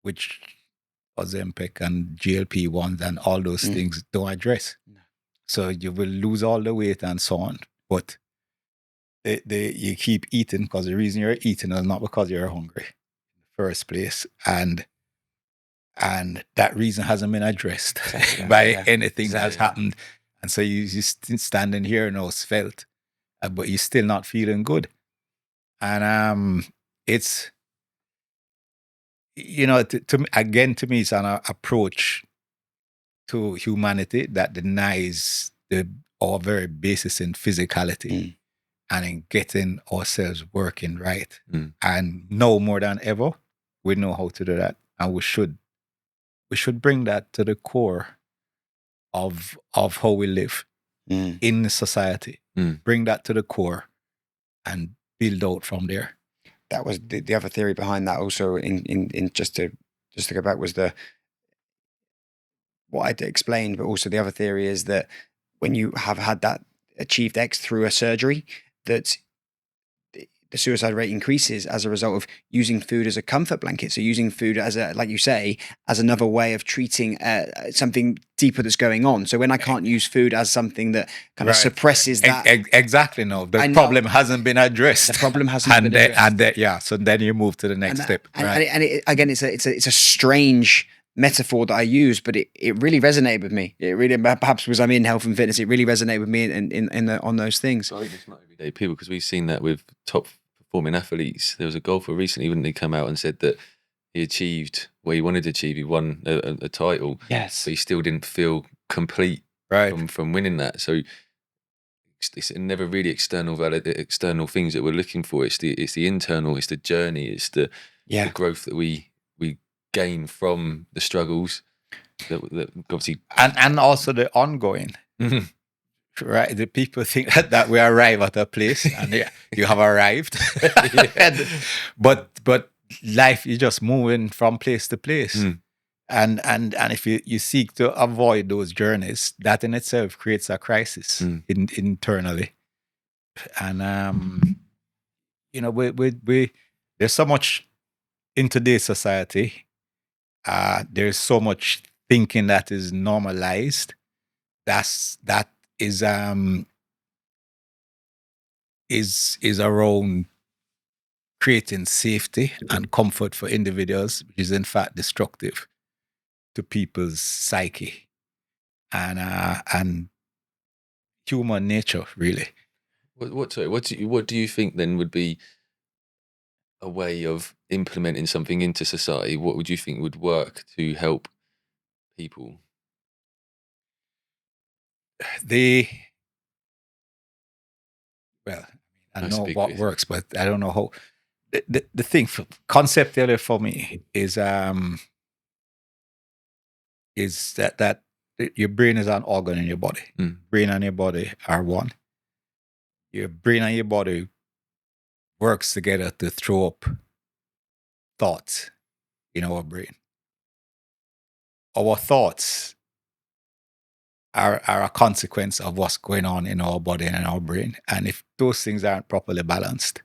which Ozempic and GLP-1s and all those things don't address. No. So you will lose all the weight and so on, but you keep eating because the reason you're eating is not because you're hungry in the first place, and that reason hasn't been addressed by anything that's happened, and so you're standing here now svelte, but you're still not feeling good, and it's to me it's an approach to humanity that denies our very basis in physicality. And in getting ourselves working right. And now more than ever, we know how to do that. And we should bring that to the core of how we live in the society. Bring that to the core and build out from there. That was the other theory behind that also in just to go back was what I'd explained, but also the other theory is that when you have had that achieved X through a surgery, that the suicide rate increases as a result of using food as a comfort blanket. So using food as like you say, as another way of treating something deeper that's going on. So when I can't use food as something that kind of suppresses that. Exactly. No, the problem hasn't been addressed. The problem hasn't been addressed. So then you move to the next step. And again, it's a strange metaphor that I use, but it really resonated with me. It really, perhaps because I'm in health and fitness, it really resonated with me on those things. I think it's not everyday people, because we've seen that with top performing athletes. There was a golfer recently when he came out and said that he achieved what he wanted to achieve. He won a title, yes, but he still didn't feel complete from winning that. So it's never really external things that we're looking for. It's the internal, it's the journey, it's the growth that we gain from the struggles that obviously, and also the ongoing. Right, the people think that we arrive at a place and you have arrived, but life is just moving from place to place, and if you seek to avoid those journeys, that in itself creates a crisis internally, and we there's so much in today's society. There's so much thinking that is normalized. That is around creating safety and comfort for individuals, which is in fact destructive to people's psyche and human nature, really. What do you think then would be a way of implementing something into society? What would you think would work to help people? I know what works, but I don't know how. The thing conceptually for me is that your brain is an organ in your body. Brain and your body are one. Your brain and your body works together to throw up thoughts in our brain. Our thoughts are a consequence of what's going on in our body and our brain. And if those things aren't properly balanced,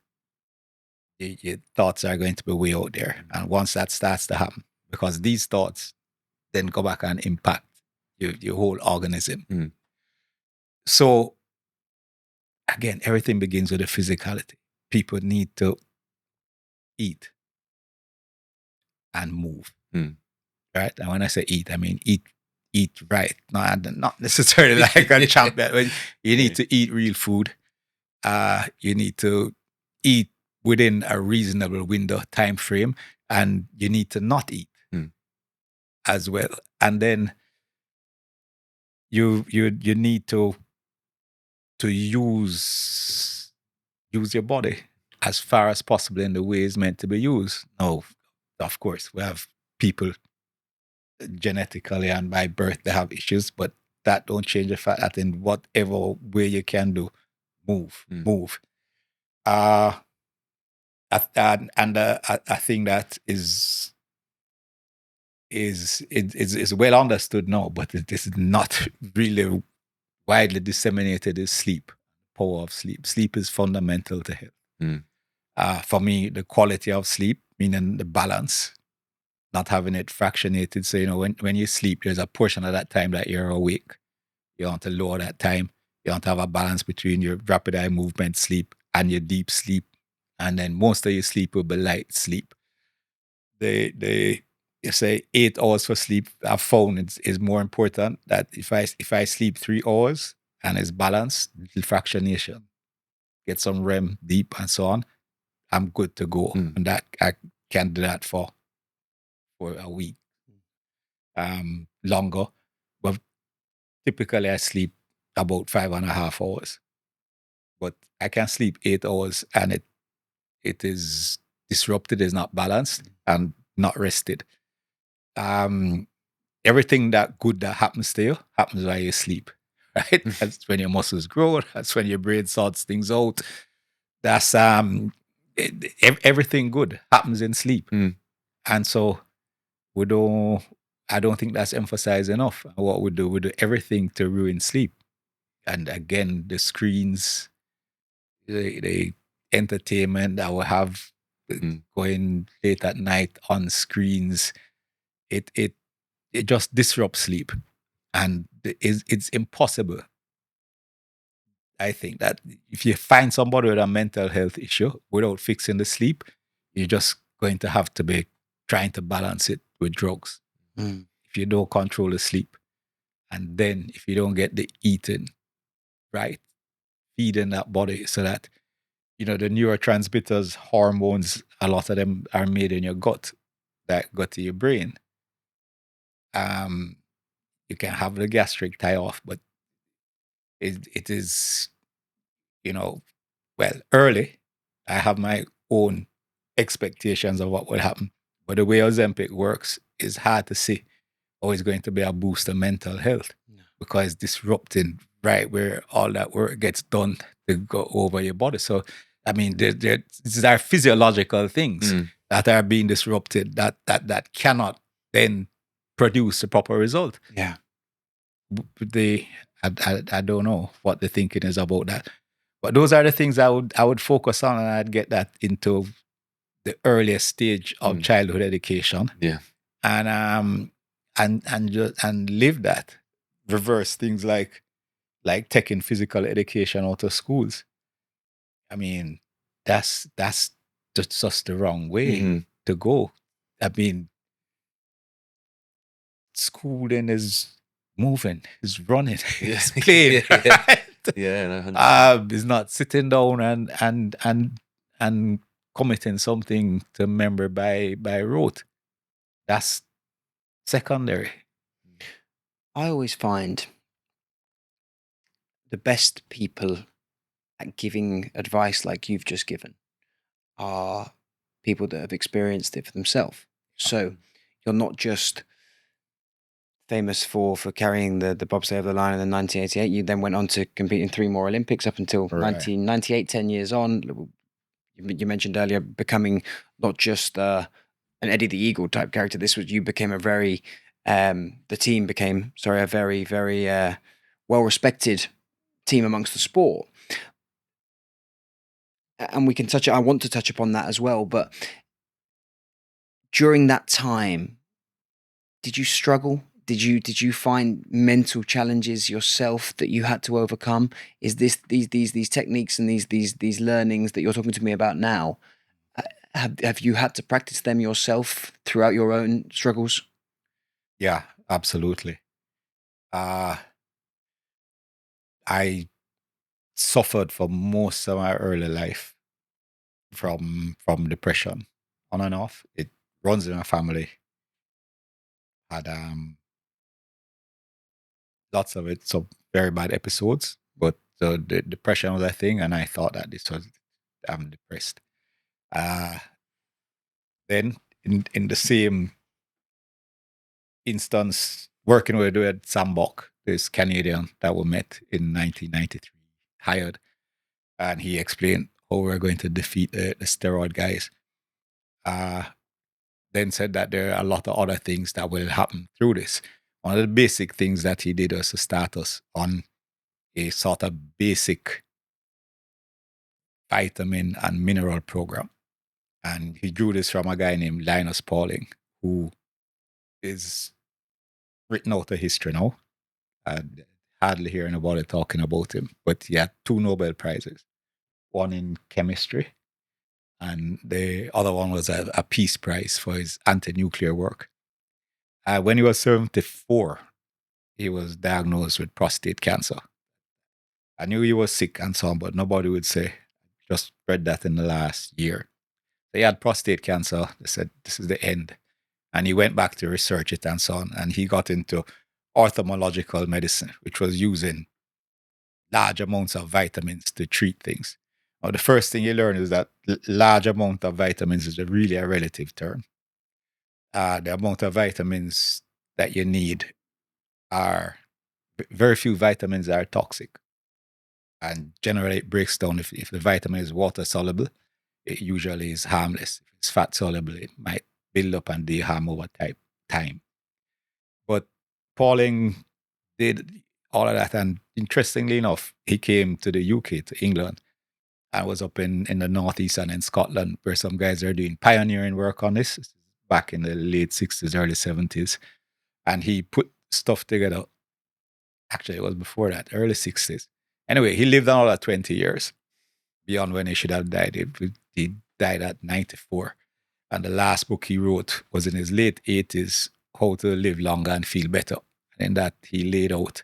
your thoughts are going to be way out there. And once that starts to happen, because these thoughts then go back and impact your whole organism. So again, everything begins with the physicality. People need to eat and move. Right? And when I say eat, I mean eat right. Not necessarily like a champion. You need to eat real food. You need to eat within a reasonable window time frame, and you need to not eat as well. And then you need to use your body as far as possible in the way it's meant to be used. Now, of course, we have people genetically and by birth they have issues, but that don't change the fact that in whatever way you can do, move. I think that is well understood now, but it is not really widely disseminated. Is sleep, power of sleep. Sleep is fundamental to health. For me, the quality of sleep, meaning the balance, not having it fractionated. So, when you sleep, there's a portion of that time that you're awake. You want to lower that time. You want to have a balance between your rapid eye movement sleep and your deep sleep. And then most of your sleep will be light sleep. You say 8 hours for sleep, I've found is more important. That if I sleep 3 hours and it's balanced, little fractionation, get some REM, deep, and so on, I'm good to go. And that I can do that for a week, longer. But typically I sleep about 5.5 hours. But I can sleep 8 hours and it is disrupted, is not balanced, and not rested. Everything that good that happens to you happens while you sleep, right? That's when your muscles grow. That's when your brain sorts things out. That's everything good happens in sleep. And so I don't think that's emphasized enough. What we do everything to ruin sleep. And again, the screens, the entertainment that we have going late at night on screens, it just disrupts sleep. And it's impossible. I think that if you find somebody with a mental health issue without fixing the sleep, you're just going to have to be trying to balance it with drugs. If you don't control the sleep. And then if you don't get the eating right, feeding that body so that, the neurotransmitters, hormones, a lot of them are made in your gut that go to your brain. You can have the gastric tie off, but it is, early. I have my own expectations of what will happen. But the way Ozempic works is hard to see how it's going to be a boost to mental health because it's disrupting right where all that work gets done to go over your body. So, I mean, these are physiological things that are being disrupted that cannot then produce the proper result. Yeah. I don't know what the thinking is about that. But those are the things I would focus on, and I'd get that into the earliest stage of childhood education. Yeah. And live that. Reverse things like taking physical education out of schools. I mean, that's just the wrong way to go. I mean, schooling is moving, is running, is playing. Right? Is not sitting down and committing something to memory by rote. That's secondary. I always find the best people at giving advice like you've just given are people that have experienced it for themselves. So you're not just famous for carrying the bobsleigh over the line in 1988. You then went on to compete in 3 more Olympics up until 1998, 10 years on. You mentioned earlier becoming not just an Eddie the Eagle type character. This was, you became a very, the team became, a very, very well-respected team amongst the sport. And we can I want to touch upon that as well. But during that time, did you struggle? Did you find mental challenges yourself that you had to overcome? Is this these techniques and these learnings that you're talking to me about now? Have you had to practice them yourself throughout your own struggles? Yeah, absolutely. I suffered for most of my early life from depression on and off. It runs in our family. Had lots of it, some very bad episodes, but the depression was a thing, and I thought that this was I'm depressed. Then in the same instance, working with Sam Buck, this Canadian that we met in 1993, hired, and he explained how we're going to defeat the steroid guys. Then said that there are a lot of other things that will happen through this. One of the basic things that he did was to start us on a sort of basic vitamin and mineral program. And he drew this from a guy named Linus Pauling, who is written out of history now. And hardly hear anybody talking about him. But he had 2 Nobel Prizes, one in chemistry, and the other one was a Peace Prize for his anti-nuclear work. When he was 74, he was diagnosed with prostate cancer. I knew he was sick and so on, but nobody would say. Just read that in the last year. He had prostate cancer. They said, this is the end. And he went back to research it and so on. And he got into ophthalmological medicine, which was using large amounts of vitamins to treat things. Now, the first thing you learn is that large amount of vitamins is really a relative term. The amount of vitamins that you need are very few vitamins are toxic, and generally it breaks down. If the vitamin is water soluble, it usually is harmless. If it's fat soluble, it might build up and do harm over time. But Pauling did all of that, and interestingly enough, he came to the UK, to England. I was up in the northeast and in Scotland, where some guys are doing pioneering work on this back in the late 60s, early 70s. And he put stuff together. Actually, it was before that, early 60s. Anyway, he lived another 20 years beyond when he should have died. He died at 94. And the last book he wrote was in his late 80s, How to Live Longer and Feel Better. And in that, he laid out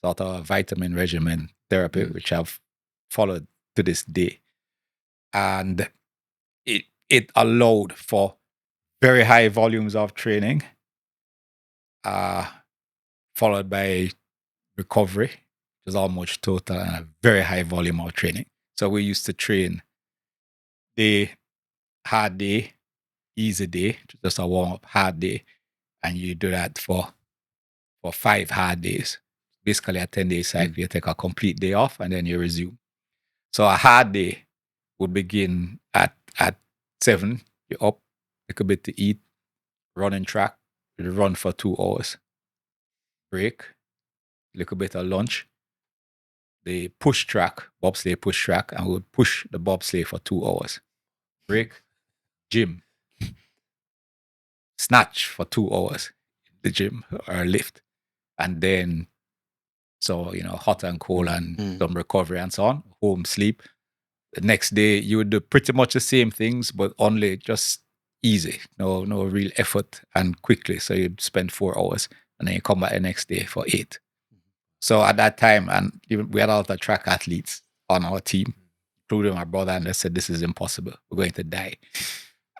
sort of a vitamin regimen therapy, which I've followed to this day. And it allowed for very high volumes of training, followed by recovery, which is almost total, and a very high volume of training. So we used to train day, hard day, easy day, just a warm-up hard day. And you do that for 5 hard days. Basically a 10-day cycle. You take a complete day off and then you resume. So a hard day would begin at 7. You're up, take a bit to eat, running track, you run for 2 hours, break, little bit of lunch, the push track, bobsleigh push track, and we would push the bobsleigh for 2 hours, break, gym, snatch for 2 hours, the gym or lift, and then hot and cold and some recovery and so on, home, sleep. The next day you would do pretty much the same things, but only just easy, no real effort and quickly. So you'd spend 4 hours and then you come back the next day for 8. So at that time, and we had a lot of track athletes on our team, including my brother, and they said, this is impossible. We're going to die.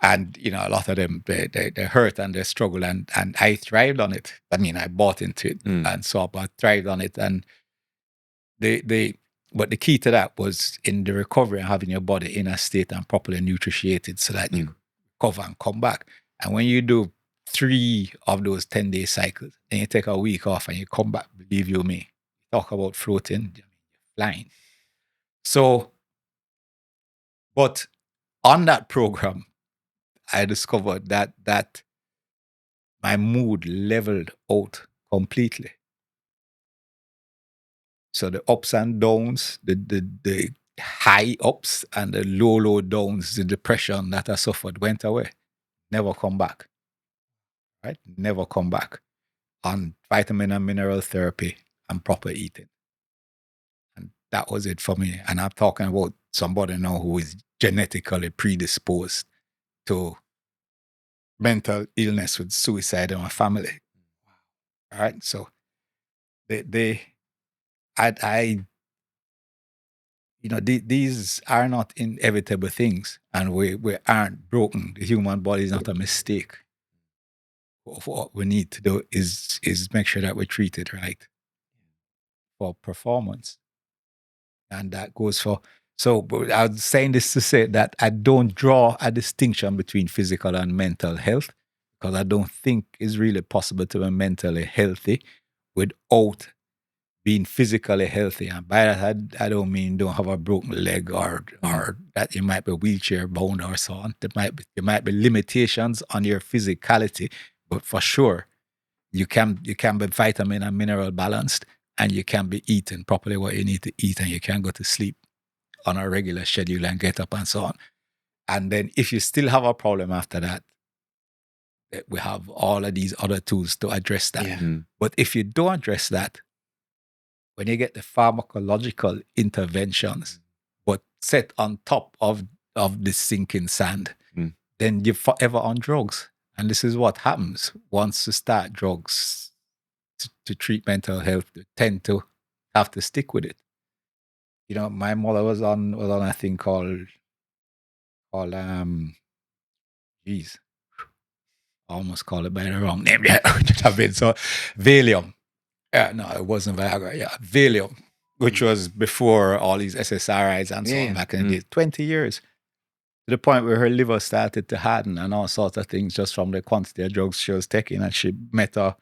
And, a lot of them, they hurt and they struggle. And I thrived on it. I mean, I bought into it and so I thrived on it. And but the key to that was in the recovery and having your body in a state and properly nutritiated so that you recover and come back. And when you do 3 of those 10-day cycles, and you take a week off and you come back, believe you me, talk about floating, you're flying. So, but on that program, I discovered that my mood leveled out completely. So the ups and downs, the high ups and the low downs, the depression that I suffered went away. Never come back. Right? Never come back on vitamin and mineral therapy and proper eating. And that was it for me. And I'm talking about somebody now who is genetically predisposed to mental illness with suicide in my family. All right. So I these are not inevitable things, and we aren't broken. The human body is not a mistake. What we need to do is make sure that we treat it right for performance, and that goes for. So, but I was saying this to say that I don't draw a distinction between physical and mental health, because I don't think it's really possible to be mentally healthy without being physically healthy. And by that, I don't mean don't have a broken leg or that you might be wheelchair bound or so on. There might be limitations on your physicality, but for sure, you can be vitamin and mineral balanced, and you can be eating properly what you need to eat, and you can go to sleep on a regular schedule and get up and so on. And then if you still have a problem after that, we have all of these other tools to address that. Yeah. But if you don't address that, when you get the pharmacological interventions, but set on top of the sinking sand, then you're forever on drugs. And this is what happens once you start drugs to treat mental health. You tend to have to stick with it. My mother was on a thing called geez, I almost called it by the wrong name. Yeah, it should have been so Valium. No, it wasn't Viagra. Yeah, Valium, which was before all these SSRIs and so on back in the day. 20 years. To the point where her liver started to harden and all sorts of things just from the quantity of drugs she was taking. And she met a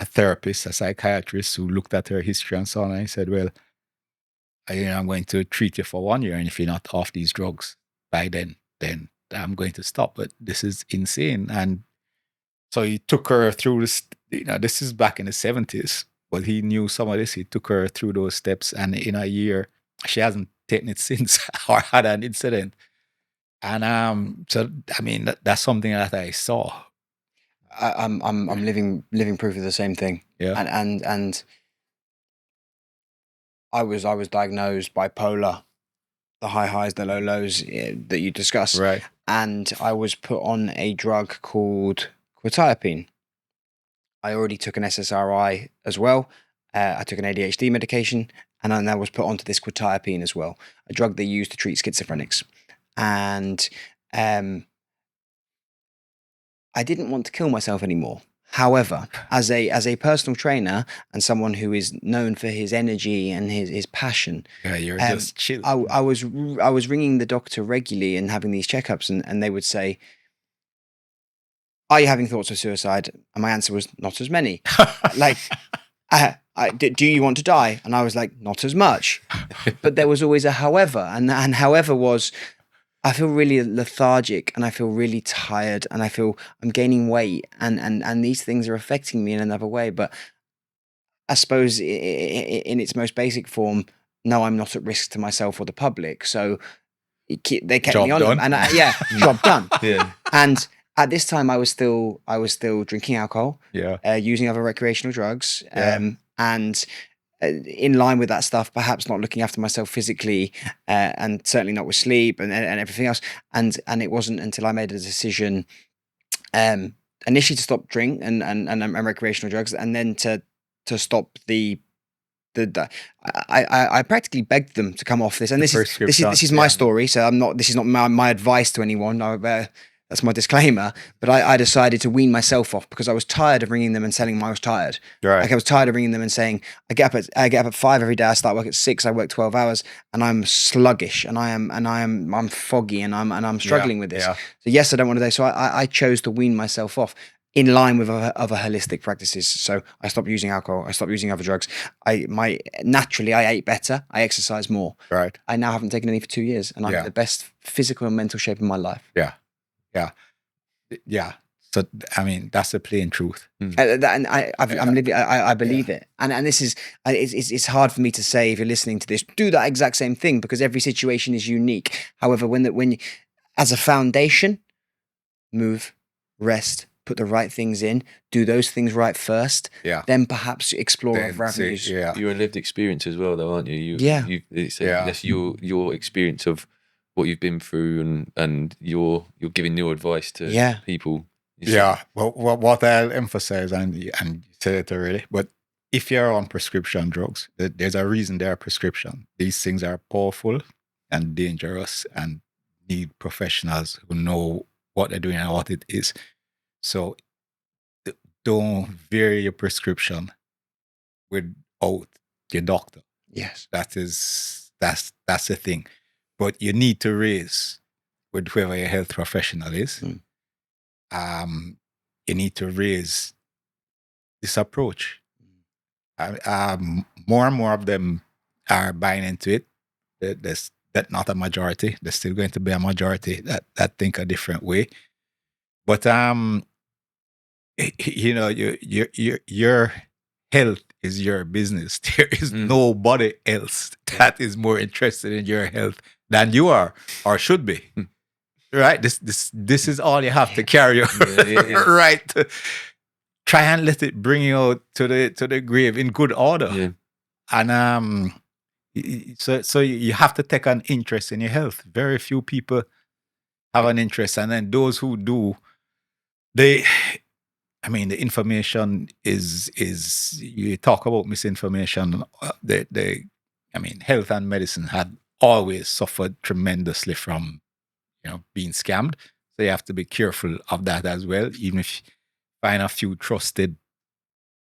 therapist, a psychiatrist, who looked at her history and so on. And he said, well, I'm going to treat you for 1 year. And if you're not off these drugs by then I'm going to stop. But this is insane. And so he took her through this, this is back in the 70s, but he knew some of this. He took her through those steps, and in a year, she hasn't taken it since or had an incident. And so, I mean, that's something that I saw. I'm living proof of the same thing. Yeah. And I was diagnosed bipolar, the high highs, the low lows that you discussed. Right. And I was put on a drug called quetiapine. I already took an SSRI as well. I took an ADHD medication, and I was put onto this quetiapine as well, a drug they use to treat schizophrenics. And I didn't want to kill myself anymore. However, as a personal trainer and someone who is known for his energy and his passion, Yeah, you're just chill. I was ringing the doctor regularly and having these checkups, and they would say, "Are you having thoughts of suicide?" And my answer was, "Not as many." Like, do you want to die? And I was like, "Not as much." But there was always a however, and however was, I feel really lethargic, and I feel really tired, and I feel I'm gaining weight, and these things are affecting me in another way. But I suppose in its most basic form, no, I'm not at risk to myself or the public. So they kept Job me on done. them, and job done. Yeah. And at this time, I was still drinking alcohol, Yeah. using other recreational drugs, Yeah. and in line with that stuff, perhaps not looking after myself physically, and certainly not with sleep and everything else. And it wasn't until I made a decision, initially to stop drink and recreational drugs, and then to stop I practically begged them to come off this. And this is my story, so this is not my advice to anyone. That's my disclaimer. But I decided to wean myself off because I was tired of ringing them and telling them I was tired. Right. Like, I was tired of ringing them and saying, I get up at 5 every day. I start work at 6. I work 12 hours, and I'm sluggish, and I'm foggy, and I'm struggling with this. Yeah. So yes, I don't want to do. So I chose to wean myself off in line with other holistic practices. So I stopped using alcohol. I stopped using other drugs. Naturally I ate better. I exercised more. Right. I now haven't taken any for 2 years, and I'm in the best physical and mental shape of my life. Yeah. So, I mean, that's the plain truth. And I'm living. I believe it. And this is. It's hard for me to say, if you're listening to this, do that exact same thing, because every situation is unique. However, when as a foundation, move, rest, put the right things in, do those things right first. Yeah. Then perhaps explore other avenues. You're a lived experience as well, though, aren't you? That's your experience of what you've been through, and you're giving your advice to people. Yeah. Well, what I'll emphasize, and you said it already, but if you're on prescription drugs, there's a reason they're prescription. These things are powerful and dangerous and need professionals who know what they're doing and what it is. So don't vary your prescription without your doctor. Yes. That's the thing. But you need to raise with whoever your health professional is. You need to raise this approach. More and more of them are buying into it. That's not a majority. There's still going to be a majority that think a different way. But you know, your health is your business. There is nobody else that is more interested in your health than you are or should be. Right? This is all you have to carry on. Right? Try and let it bring you out to the grave in good order. Yeah. And so you have to take an interest in your health. Very few people have an interest, and then those who do, the information is you talk about misinformation. Health and medicine had always suffered tremendously from being scammed. So you have to be careful of that as well. Even if you find a few trusted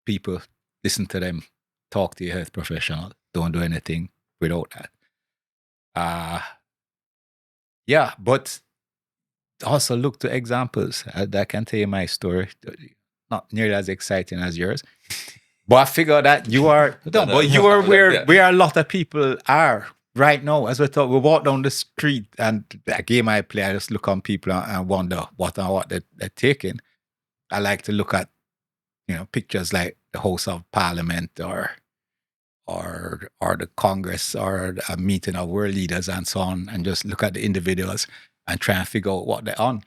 people, listen to them, talk to your health professional. Don't do anything without that. But also look to examples. I can tell you my story. Not nearly as exciting as yours. But I figure that you are you are where a lot of people are right now. As we talk, we walk down the street, and that game I play, I just look on people and wonder what they're taking. I like to look at pictures like the House of Parliament or the Congress or a meeting of world leaders and so on, and just look at the individuals and try and figure out what they're on,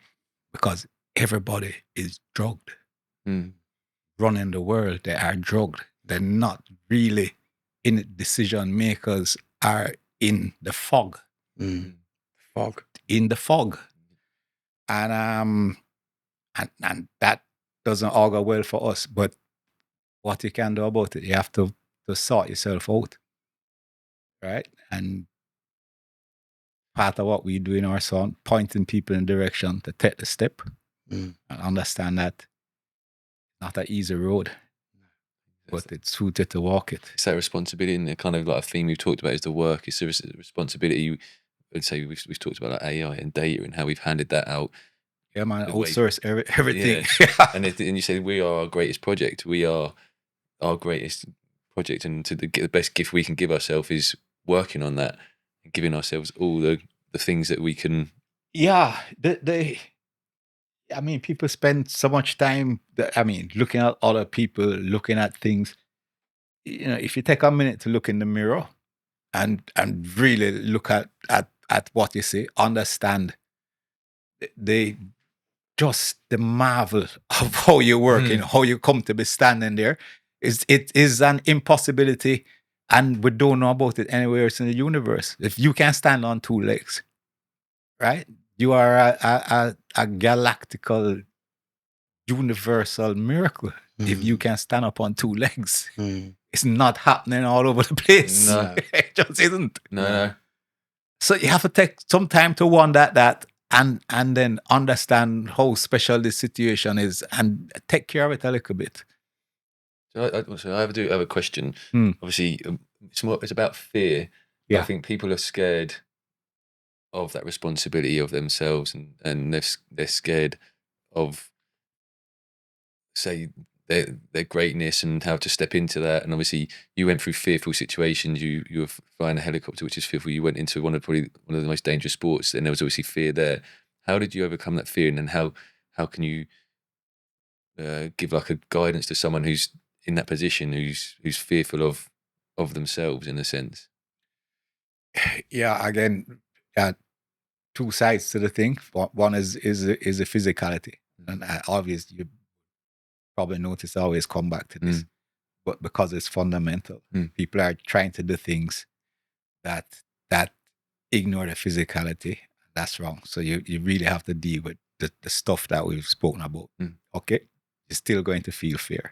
because everybody is drugged. Running the world, they are drugged. They're not really in it. Decision makers are in the fog. In the fog. And that doesn't augur well for us. But what you can do about it, you have to sort yourself out. Right? And part of what we do in our song, pointing people in direction to take the step and understand that not an easy road, but it's suited to walk it. It's that responsibility, and the kind of like a theme we've talked about is the work. It's the responsibility. I'd say we've talked about like AI and data and how we've handed that out. Yeah, man, outsource everything. Yeah. and you say we are our greatest project. We are our greatest project, and to get the best gift we can give ourselves is working on that and giving ourselves all the things that we can. Yeah, people spend so much time, looking at other people, looking at things. If you take a minute to look in the mirror and really look at what you see, understand the marvel of how you're working, how you come to be standing there. It is an impossibility, and we don't know about it anywhere else in the universe. If you can stand on two legs, right? You are a galactical, universal miracle. If you can stand up on two legs, it's not happening all over the place. No. It just isn't. No. So you have to take some time to wonder that and then understand how special this situation is and take care of it a little bit. So I do have a question. Obviously, it's about fear. Yeah. I think people are scared of that responsibility of themselves, and they're scared of, say, their greatness and how to step into that. And obviously, you went through fearful situations. You were flying a helicopter, which is fearful. You went into one of the most dangerous sports, and there was obviously fear there. How did you overcome that fear, and then how can you give like a guidance to someone who's in that position, who's fearful of themselves in a sense? Yeah, again, two sides to the thing. One is the physicality, and obviously you probably notice I always come back to this, but because it's fundamental, people are trying to do things that ignore the physicality. That's wrong. So you really have to deal with the stuff that we've spoken about. Okay, you're still going to feel fear.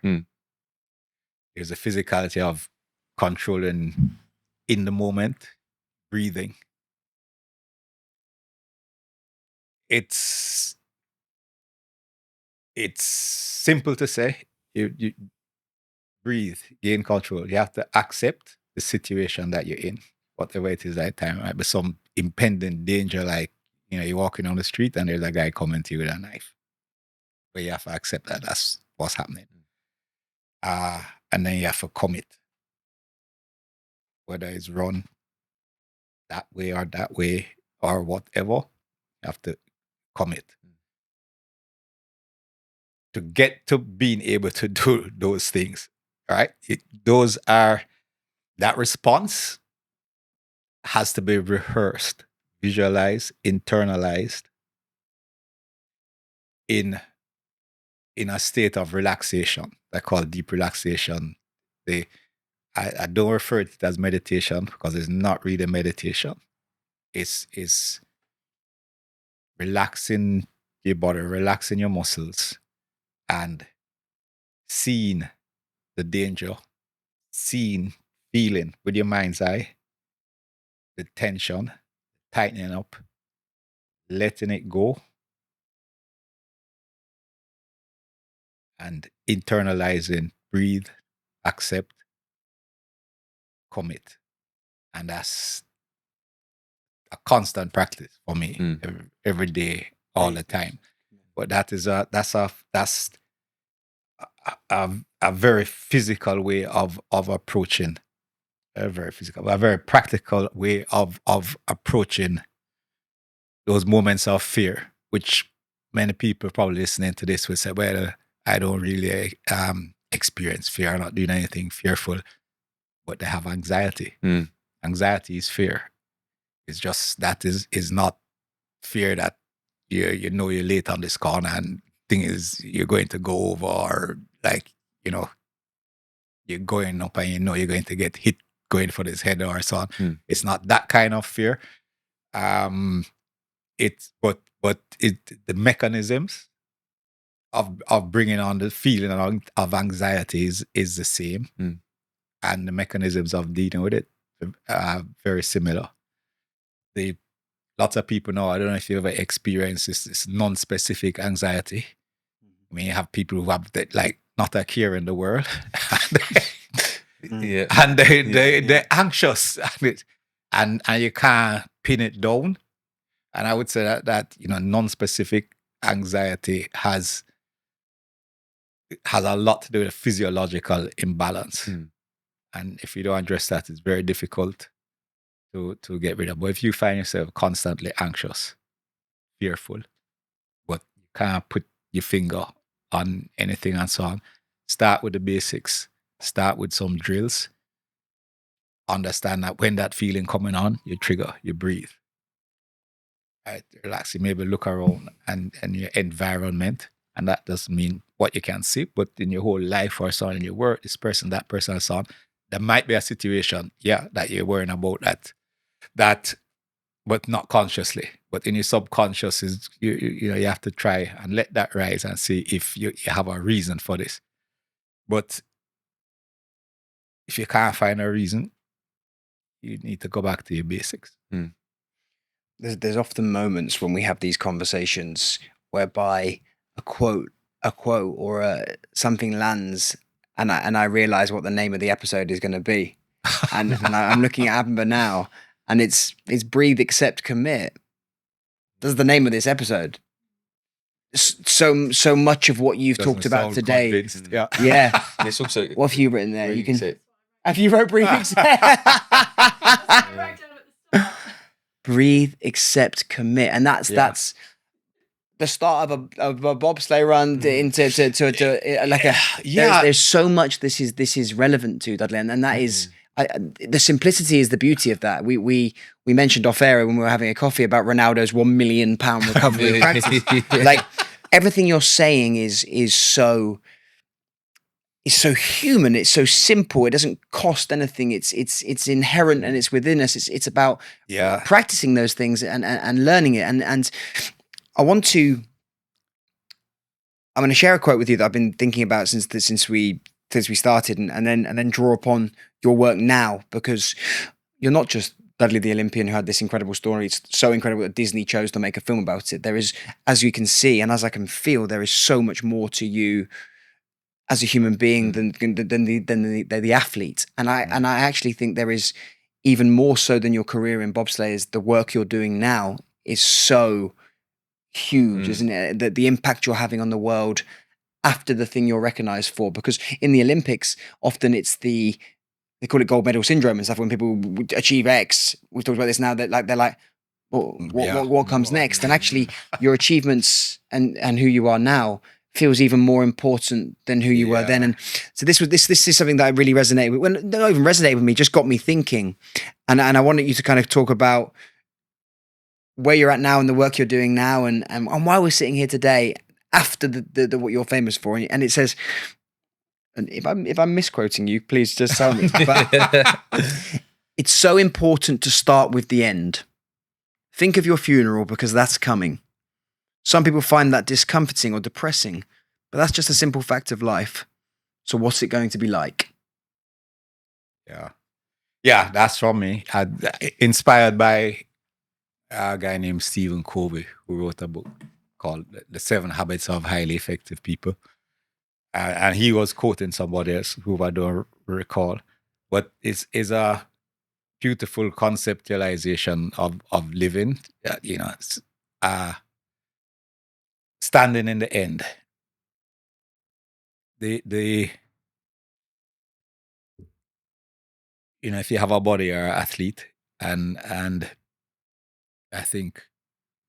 There's a physicality of controlling in the moment, breathing. It's simple to say. You breathe, gain control. You have to accept the situation that you're in, whatever it is that time. Might be some impending danger, like you're walking on the street and there's a guy coming to you with a knife. But you have to accept that that's what's happening. And then you have to commit. Whether it's run that way or whatever, you have to commit. To get to being able to do those things, right? That response has to be rehearsed, visualized, internalized in a state of relaxation. I call deep relaxation. I don't refer to it as meditation because it's not really meditation. It's relaxing your body, relaxing your muscles, and seeing the danger, feeling with your mind's eye, the tension, tightening up, letting it go, and internalizing, breathe, accept, commit. And that's a constant practice for me every day, all the time. But that's a very physical way of approaching, a very practical way of approaching those moments of fear, which many people probably listening to this will say, well, I don't really experience fear. I'm not doing anything fearful, but they have anxiety. Anxiety is fear. It's just that is not fear that you're late on this corner and thing is you're going to go over, or like, you're going up and you're going to get hit going for this header or so on. It's not that kind of fear. The mechanisms of bringing on the feeling of anxiety is the same, and the mechanisms of dealing with it are very similar. Lots of people know, I don't know if you ever experienced this non-specific anxiety. I mean, you have people who have like not a care in the world, and they're anxious, and you can't pin it down. And I would say that non-specific anxiety has a lot to do with physiological imbalance, and if you don't address that, it's very difficult to get rid of. But if you find yourself constantly anxious, fearful, but you can't put your finger on anything and so on, start with the basics. Start with some drills. Understand that when that feeling coming on, you trigger, you breathe. Right? Relax. You maybe look around and your environment, and that doesn't mean what you can see, but in your whole life or so on, in your work, this person, that person, and so on, there might be a situation, that you're worrying about that, but not consciously. But in your subconscious, you have to try and let that rise and see if you have a reason for this. But if you can't find a reason, you need to go back to your basics. There's often moments when we have these conversations whereby a quote or something lands, and I realize what the name of the episode is going to be, and I'm looking at Amber now, and it's breathe, accept, commit. That's the name of this episode. So much of what you've talked about today. Yeah. And it's also, what have you written there? You can. say, Have you wrote breathe, accept? Breathe, accept, commit, and that's the start of a bobsleigh run into like a. There's so much this is relevant to, Dudley, and that is. The simplicity is the beauty of that. We mentioned off air when we were having a coffee about Ronaldo's £1 million recovery practice. Like everything you're saying is so human. It's so simple. It doesn't cost anything. It's inherent and it's within us. It's about practicing those things and learning it. And I'm going to share a quote with you that I've been thinking about since we since we started, and then draw upon your work now, because you're not just Dudley the Olympian who had this incredible story. It's so incredible that Disney chose to make a film about it. There is, as you can see and as I can feel, there is so much more to you as a human being than the athlete. And I actually think there is even more so than your career in bobsleigh is the work you're doing now is so huge, isn't it? That the impact you're having on the world after the thing you're recognized for. Because in the Olympics, often it's they call it gold medal syndrome and stuff. When people achieve X, we've talked about this now, that they're like, well, what comes next? And actually, your achievements and who you are now feels even more important than who you were then. And so this is something that I really resonated with. Well, not even resonated with me, just got me thinking. And I wanted you to kind of talk about where you're at now and the work you're doing now, and why we're sitting here today after the what you're famous for. And it says, and if I'm misquoting you, please just tell me. But it's so important to start with the end. Think of your funeral, because that's coming. Some people find that discomforting or depressing, but that's just a simple fact of life. So what's it going to be like? Yeah, that's from me. Inspired by a guy named Stephen Covey, who wrote a book called The 7 Habits of Highly Effective People. And he was quoting somebody else who I don't recall. But it's a beautiful conceptualization of living, standing in the end. If you have a body or an athlete, and I think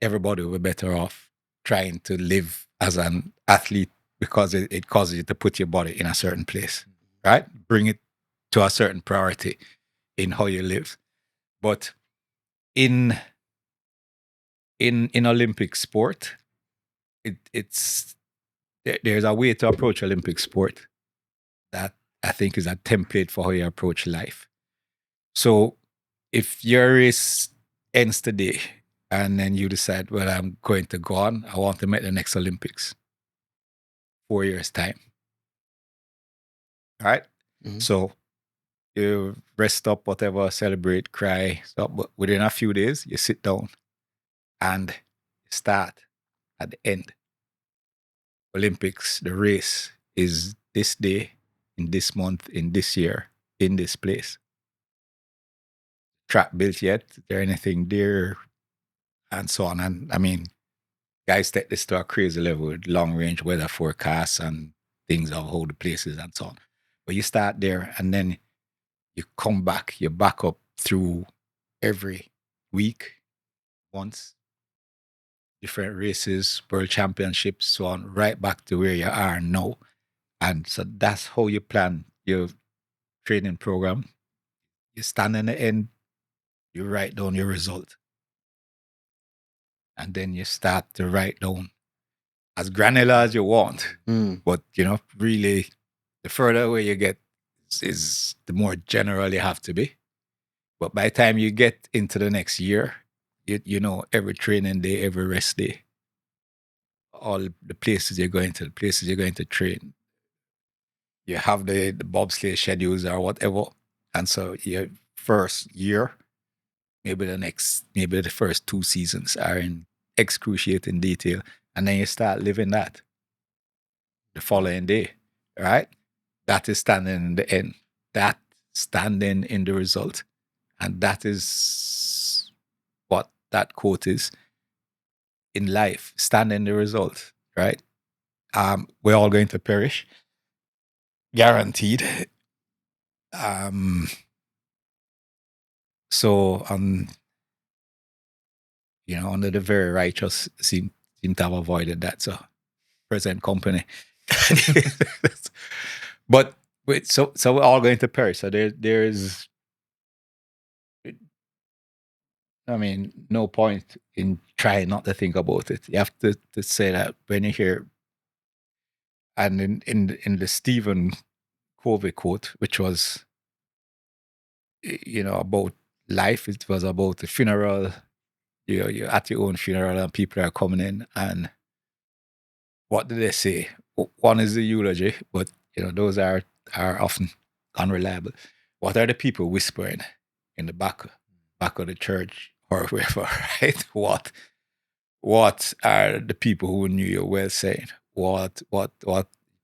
everybody will be better off trying to live as an athlete, because it causes you to put your body in a certain place, right? Bring it to a certain priority in how you live. But in Olympic sport, there's a way to approach Olympic sport that I think is a template for how you approach life. So if your race ends today and then you decide, well, I'm going to go on, I want to make the next Olympics, 4 years' time. All right? Mm-hmm. So you rest up, whatever, celebrate, cry. So, but within a few days, you sit down and start at the end. Olympics, the race is this day, in this month, in this year, in this place. Track built yet? Is there anything there? And so on. And I mean, guys take this to a crazy level with long range weather forecasts and things of how the places and so on. But you start there and then you come back, you back up through every week, once, different races, world championships, so on, right back to where you are now. And so that's how you plan your training program. You stand in the end, you write down your result. And then you start to write down as granular as you want. But, really, the further away you get is the more general you have to be. But by the time you get into the next year, you know every training day, every rest day, all the places you're going to, the places you're going to train. You have the bobsleigh schedules or whatever. And so your first year, maybe the first 2 seasons are in excruciating detail. And then you start living that the following day, right? That is standing in the end. That standing in the result. And that is what that quote is in life, standing in the result, right? We're all going to perish. Guaranteed. So, under the very righteous seem to have avoided that. So, present company. But so we're all going to perish. So there's, no point in trying not to think about it. You have to say that when you hear, and in the Stephen Covey quote, which was, about life, it was about the funeral. You're at your own funeral and people are coming in, and what do they say? One is the eulogy, but those are are often unreliable. What are the people whispering in the back of the church or wherever, right? What are the people who knew you well saying? What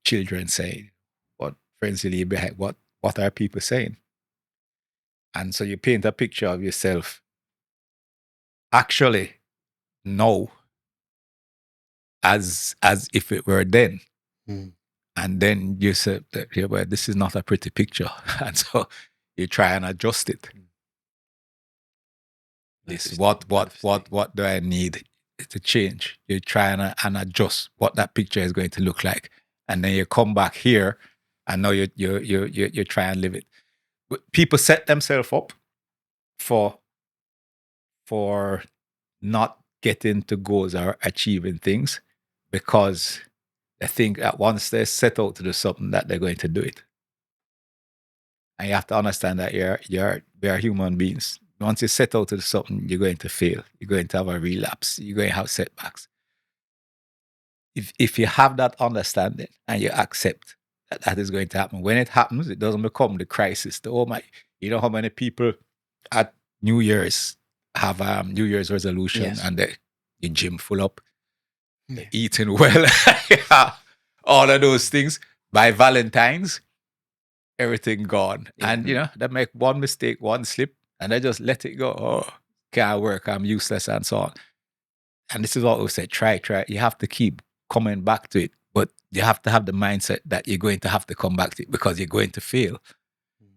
children saying? What friends you leave behind? What are people saying? And so you paint a picture of yourself actually now as if it were then. Mm. And then you said that, yeah, well, this is not a pretty picture. And so you try and adjust it. This what do I need to change? You try and adjust what that picture is going to look like. And then you come back here and now you try and live it. But people set themselves up for not getting to goals or achieving things because they think that once they set out to do something that they're going to do it. And you have to understand that we are human beings. Once you set out to do something, you're going to fail. You're going to have a relapse. You're going to have setbacks. If you have that understanding and you accept that that is going to happen, when it happens, it doesn't become the crisis. Oh my, you know how many people at New Year's have New Year's resolution Yes. and the gym full up, they're eating well, yeah, all of those things. By Valentine's, everything gone. Yeah. And, they make one mistake, one slip, and they just let it go. Oh, can't work, I'm useless, and so on. And this is what we say, try. You have to keep coming back to it. But you have to have the mindset that you're going to have to come back to it because you're going to fail.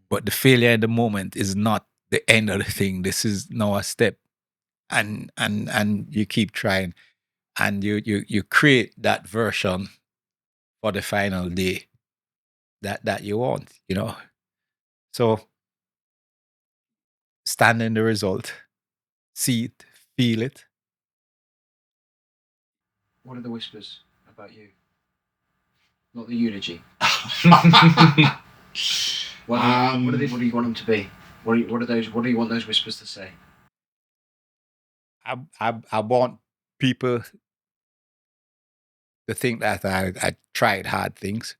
But the failure in the moment is not the end of the thing. This is now a step. And you keep trying. And you create that version for the final day that you want, So stand in the result, see it, feel it. What are the whispers about you? Not the eulogy. What do you want them to be? What do you want those whispers to say? I want people to think that I tried hard things,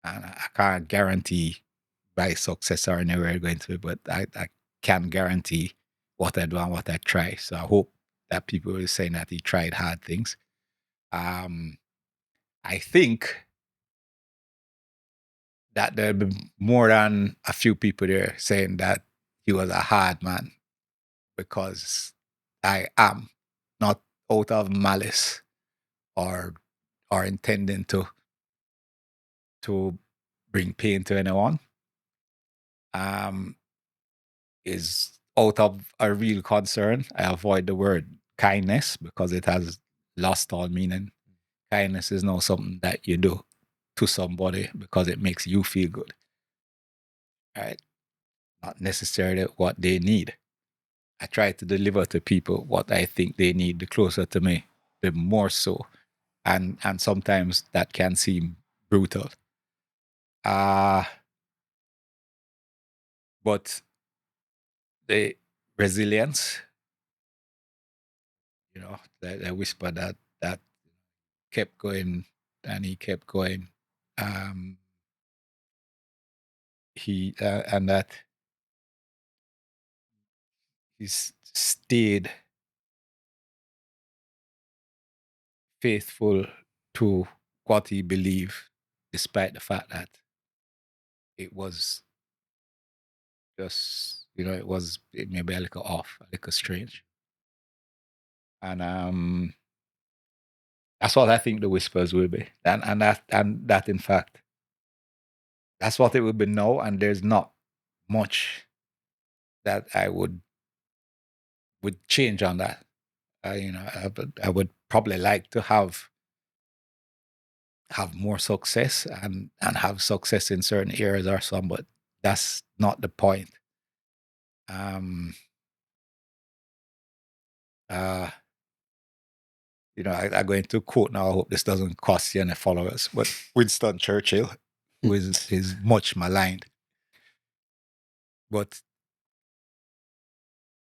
and I can't guarantee by success or anywhere going to, but I can guarantee what I do and what I try. So I hope that people are saying that he tried hard things. I think that there'll be more than a few people there saying that he was a hard man because I am not out of malice or intending to bring pain to anyone. Is out of a real concern. I avoid the word kindness because it has lost all meaning. Kindness is not something that you do to somebody because it makes you feel good. Right? Not necessarily what they need. I try to deliver to people what I think they need. The closer to me, the more so. And sometimes that can seem brutal. But the resilience, the whisper that kept going and he kept going. He and that he stayed faithful to what he believed, despite the fact that it was just, it may be a little off, a little strange. And that's what I think the whispers will be. And that in fact, that's what it will be now. And there's not much that I would change on that. I would probably like to have more success and have success in certain areas or some, but that's not the point. I go into a quote now. I hope this doesn't cost you any followers, but Winston Churchill, who is much maligned. But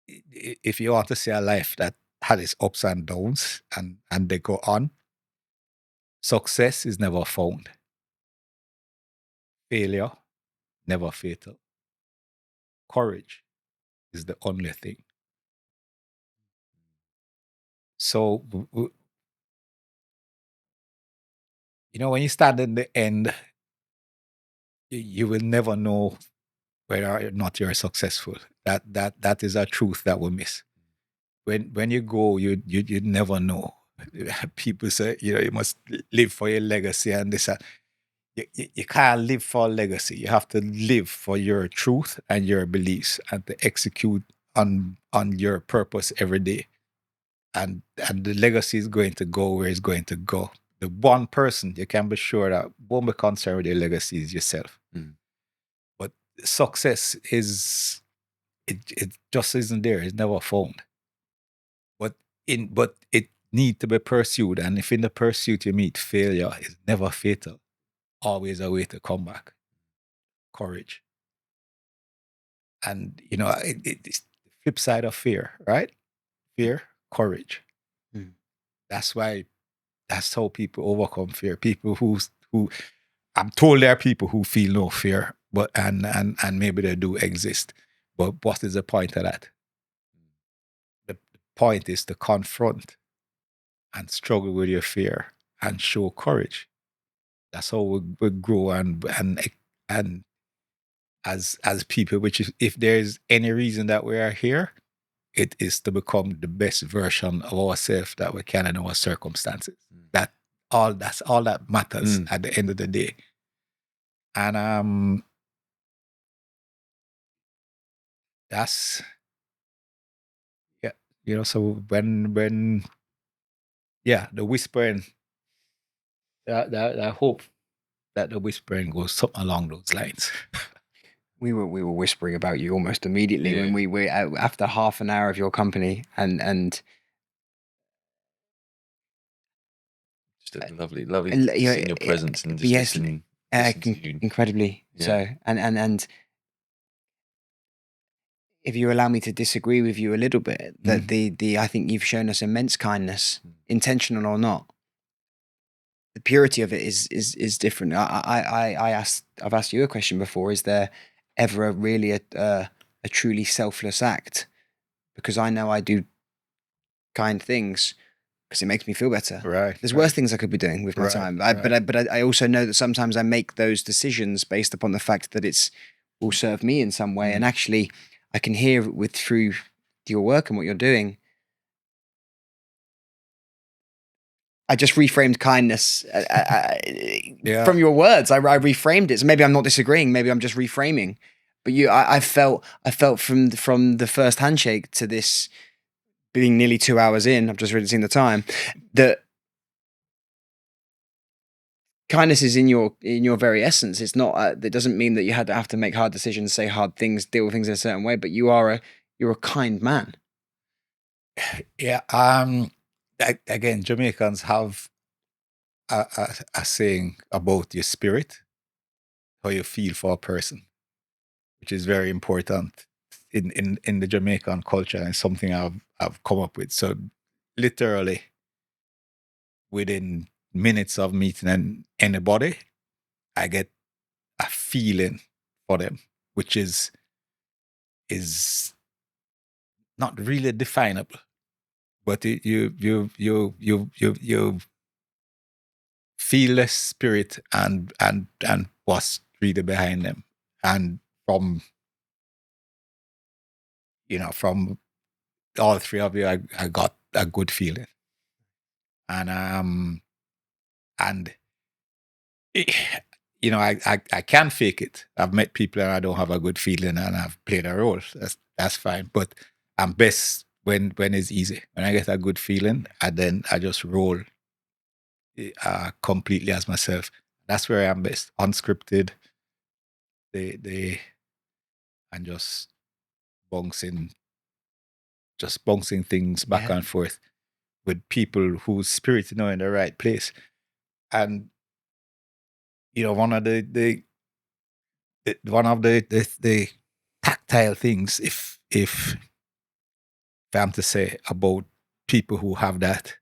if you want to see a life that had its ups and downs and they go on, success is never found. failure, never fatal. Courage is the only thing. So, when you stand in the end, you will never know whether or not you're successful. That is a truth that we miss. When you go, you never know. People say, you must live for your legacy and this. You can't live for a legacy. You have to live for your truth and your beliefs and to execute on your purpose every day. And the legacy is going to go where it's going to go. The one person you can be sure that won't be concerned with your legacy is yourself. But success is it just isn't there. It's never found. But it needs to be pursued. And if in the pursuit you meet failure, it's never fatal. Always a way to come back. Courage. And it's the flip side of fear, right? Fear, courage. That's how people overcome fear. People who I'm told there are people who feel no fear, but and maybe they do exist. But what is the point of that? The point is to confront and struggle with your fear and show courage. That's how we grow and as people, which is, if there's any reason that we are here, it is to become the best version of ourselves that we can in our circumstances. That's all that matters at the end of the day. And that's so when the whispering, I hope that the whispering goes something along those lines. We were whispering about you almost immediately when we were after half an hour of your company, and just a lovely to sit in your presence and just listen to you. Incredibly so. And if you allow me to disagree with you a little bit, that I think you've shown us immense kindness, intentional or not. The purity of it is different. I've asked you a question before. Is there ever a truly selfless act? Because I know I do kind things because it makes me feel better. Right. There's worse things I could be doing with my time. But I also know that sometimes I make those decisions based upon the fact that it will serve me in some way. And actually, I can hear through your work and what you're doing. I just reframed kindness from your words. I reframed it. So maybe I'm not disagreeing. Maybe I'm just reframing. But I felt from the first handshake to this being nearly 2 hours in, I've just really seen the time, that kindness is in your very essence. It's not. That doesn't mean that you have to make hard decisions, say hard things, deal with things in a certain way. But you're a kind man. Yeah. Again, Jamaicans have a saying about your spirit, how you feel for a person, which is very important in the Jamaican culture, and something I've come up with. So literally within minutes of meeting anybody, I get a feeling for them, which is not really definable, but you feel the spirit and what's really behind them. And from all three of you, I got a good feeling. And I can't fake it. I've met people and I don't have a good feeling and I've played a role. That's fine. But I'm best when it's easy. When I get a good feeling, then I just roll completely as myself. That's where I'm best. Unscripted. And just bouncing things back and forth with people whose spirit in the right place. And one of the tactile things, if I'm to say, about people who have that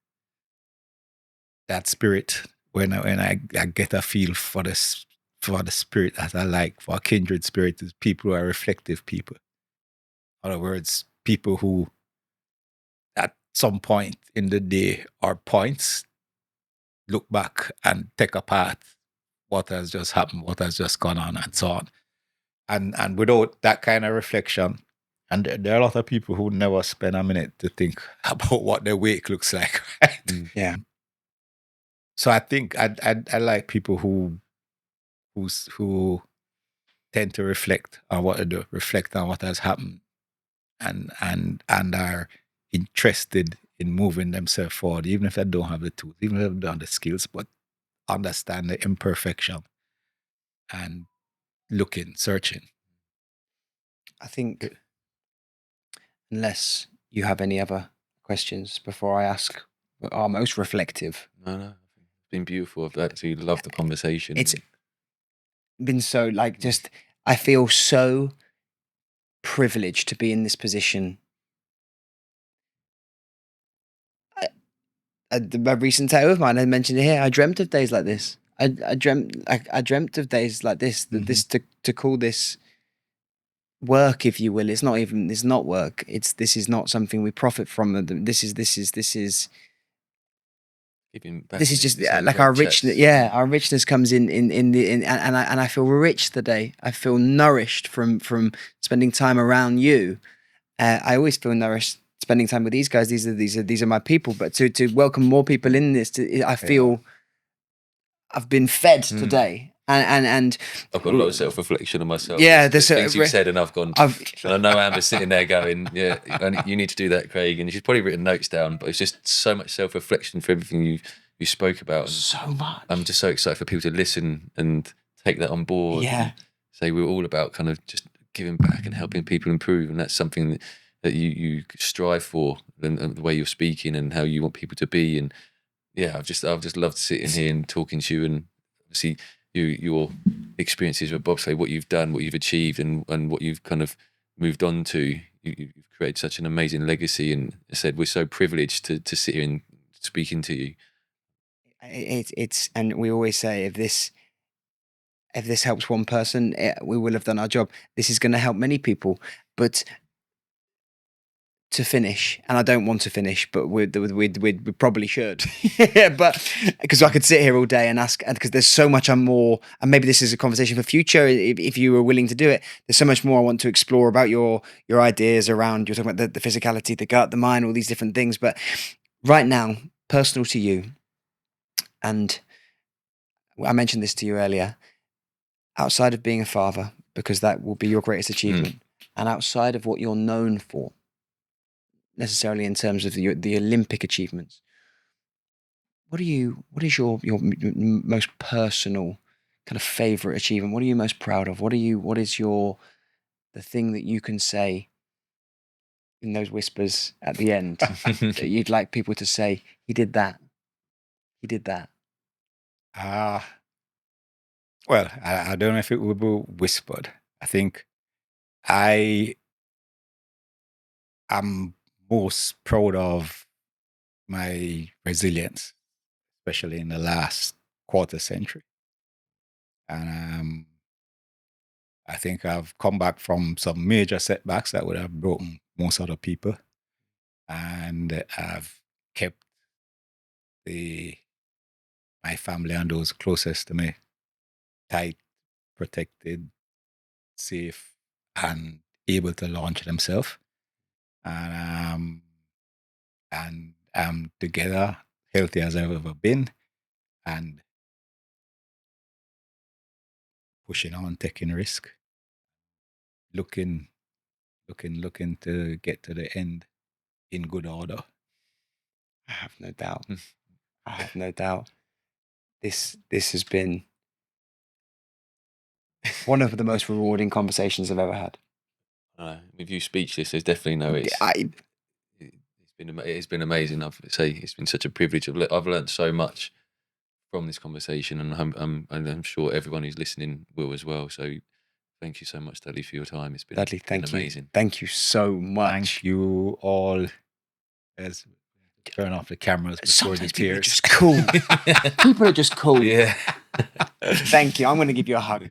spirit, when I get a feel for this for the spirit that I like, for a kindred spirit, is people who are reflective people. In other words, people who at some point in the day or points look back and take apart what has just happened, what has just gone on, and so on. And without that kind of reflection, and there are a lot of people who never spend a minute to think about what their wake looks like, right? Yeah. So I think I like people who tend to reflect on what they do, reflect on what has happened, and are interested in moving themselves forward, even if they don't have the tools, even if they don't have the skills, but understand the imperfection and looking, searching. I think, unless you have any other questions before I ask our most reflective. No. It's been beautiful. I've actually loved the conversation. It's been so, like, just, I feel so privileged to be in this position. A recent tale of mine, I mentioned it here. I dreamt of days like this. I dreamt of days like this. That this to call this work, if you will. It's not work. This is not something we profit from. This is giving back. This is just It's like our richness. Yeah, our richness comes in and I feel rich today. I feel nourished from spending time around you. I always feel nourished spending time with these guys. These are my people. But to welcome more people in this, I feel I've been fed today. And I've got a lot of self-reflection on myself. Yeah, there's things you've said, and I've gone. And I know Amber's sitting there going, "Yeah, you need to do that, Craig." And she's probably written notes down, but it's just so much self-reflection for everything you spoke about. And so much. I'm just so excited for people to listen and take that on board. Yeah. Say we're all about kind of just giving back and helping people improve, and that's something that you strive for, and the way you're speaking and how you want people to be. And yeah, I've just loved sitting here and talking to you, and see your experiences with bobsleigh, what you've done, what you've achieved, and what you've kind of moved on to. You've created such an amazing legacy, and I said we're so privileged to sit here and speaking to you. It's and we always say if this helps one person, we will have done our job. This is going to help many people, but to finish, and I don't want to finish, but we probably should. But because I could sit here all day and ask, and because there's so much more, and maybe this is a conversation for future if you were willing to do it. There's so much more I want to explore about your ideas around. You're talking about the physicality, the gut, the mind, all these different things. But right now, personal to you, and I mentioned this to you earlier. Outside of being a father, because that will be your greatest achievement, and outside of what you're known for, necessarily in terms of the Olympic achievements, what is your most personal kind of favorite achievement? What are you most proud of? What is the thing that you can say in those whispers at the end that you'd like people to say, he did that. Well, I don't know if it would be whispered. I think I am most proud of my resilience, especially in the last quarter century. And I think I've come back from some major setbacks that would have broken most other people. And I've kept my family and those closest to me tight, protected, safe, and able to launch themselves. And I'm together, healthy as I've ever been, and pushing on, taking risk, looking to get to the end in good order. I have no doubt. I have no doubt. This has been one of the most rewarding conversations I've ever had. With you speechless, there's definitely no. It's been amazing. It's been such a privilege. I've learned so much from this conversation, and I'm sure everyone who's listening will as well. So thank you so much, Dudley, for your time. It's been Dudley, amazing. Thank you so much. Thank you all. turn off the cameras before the sometimes people are tears. just cool. People are just cool. Yeah. Thank you. I'm going to give you a hug.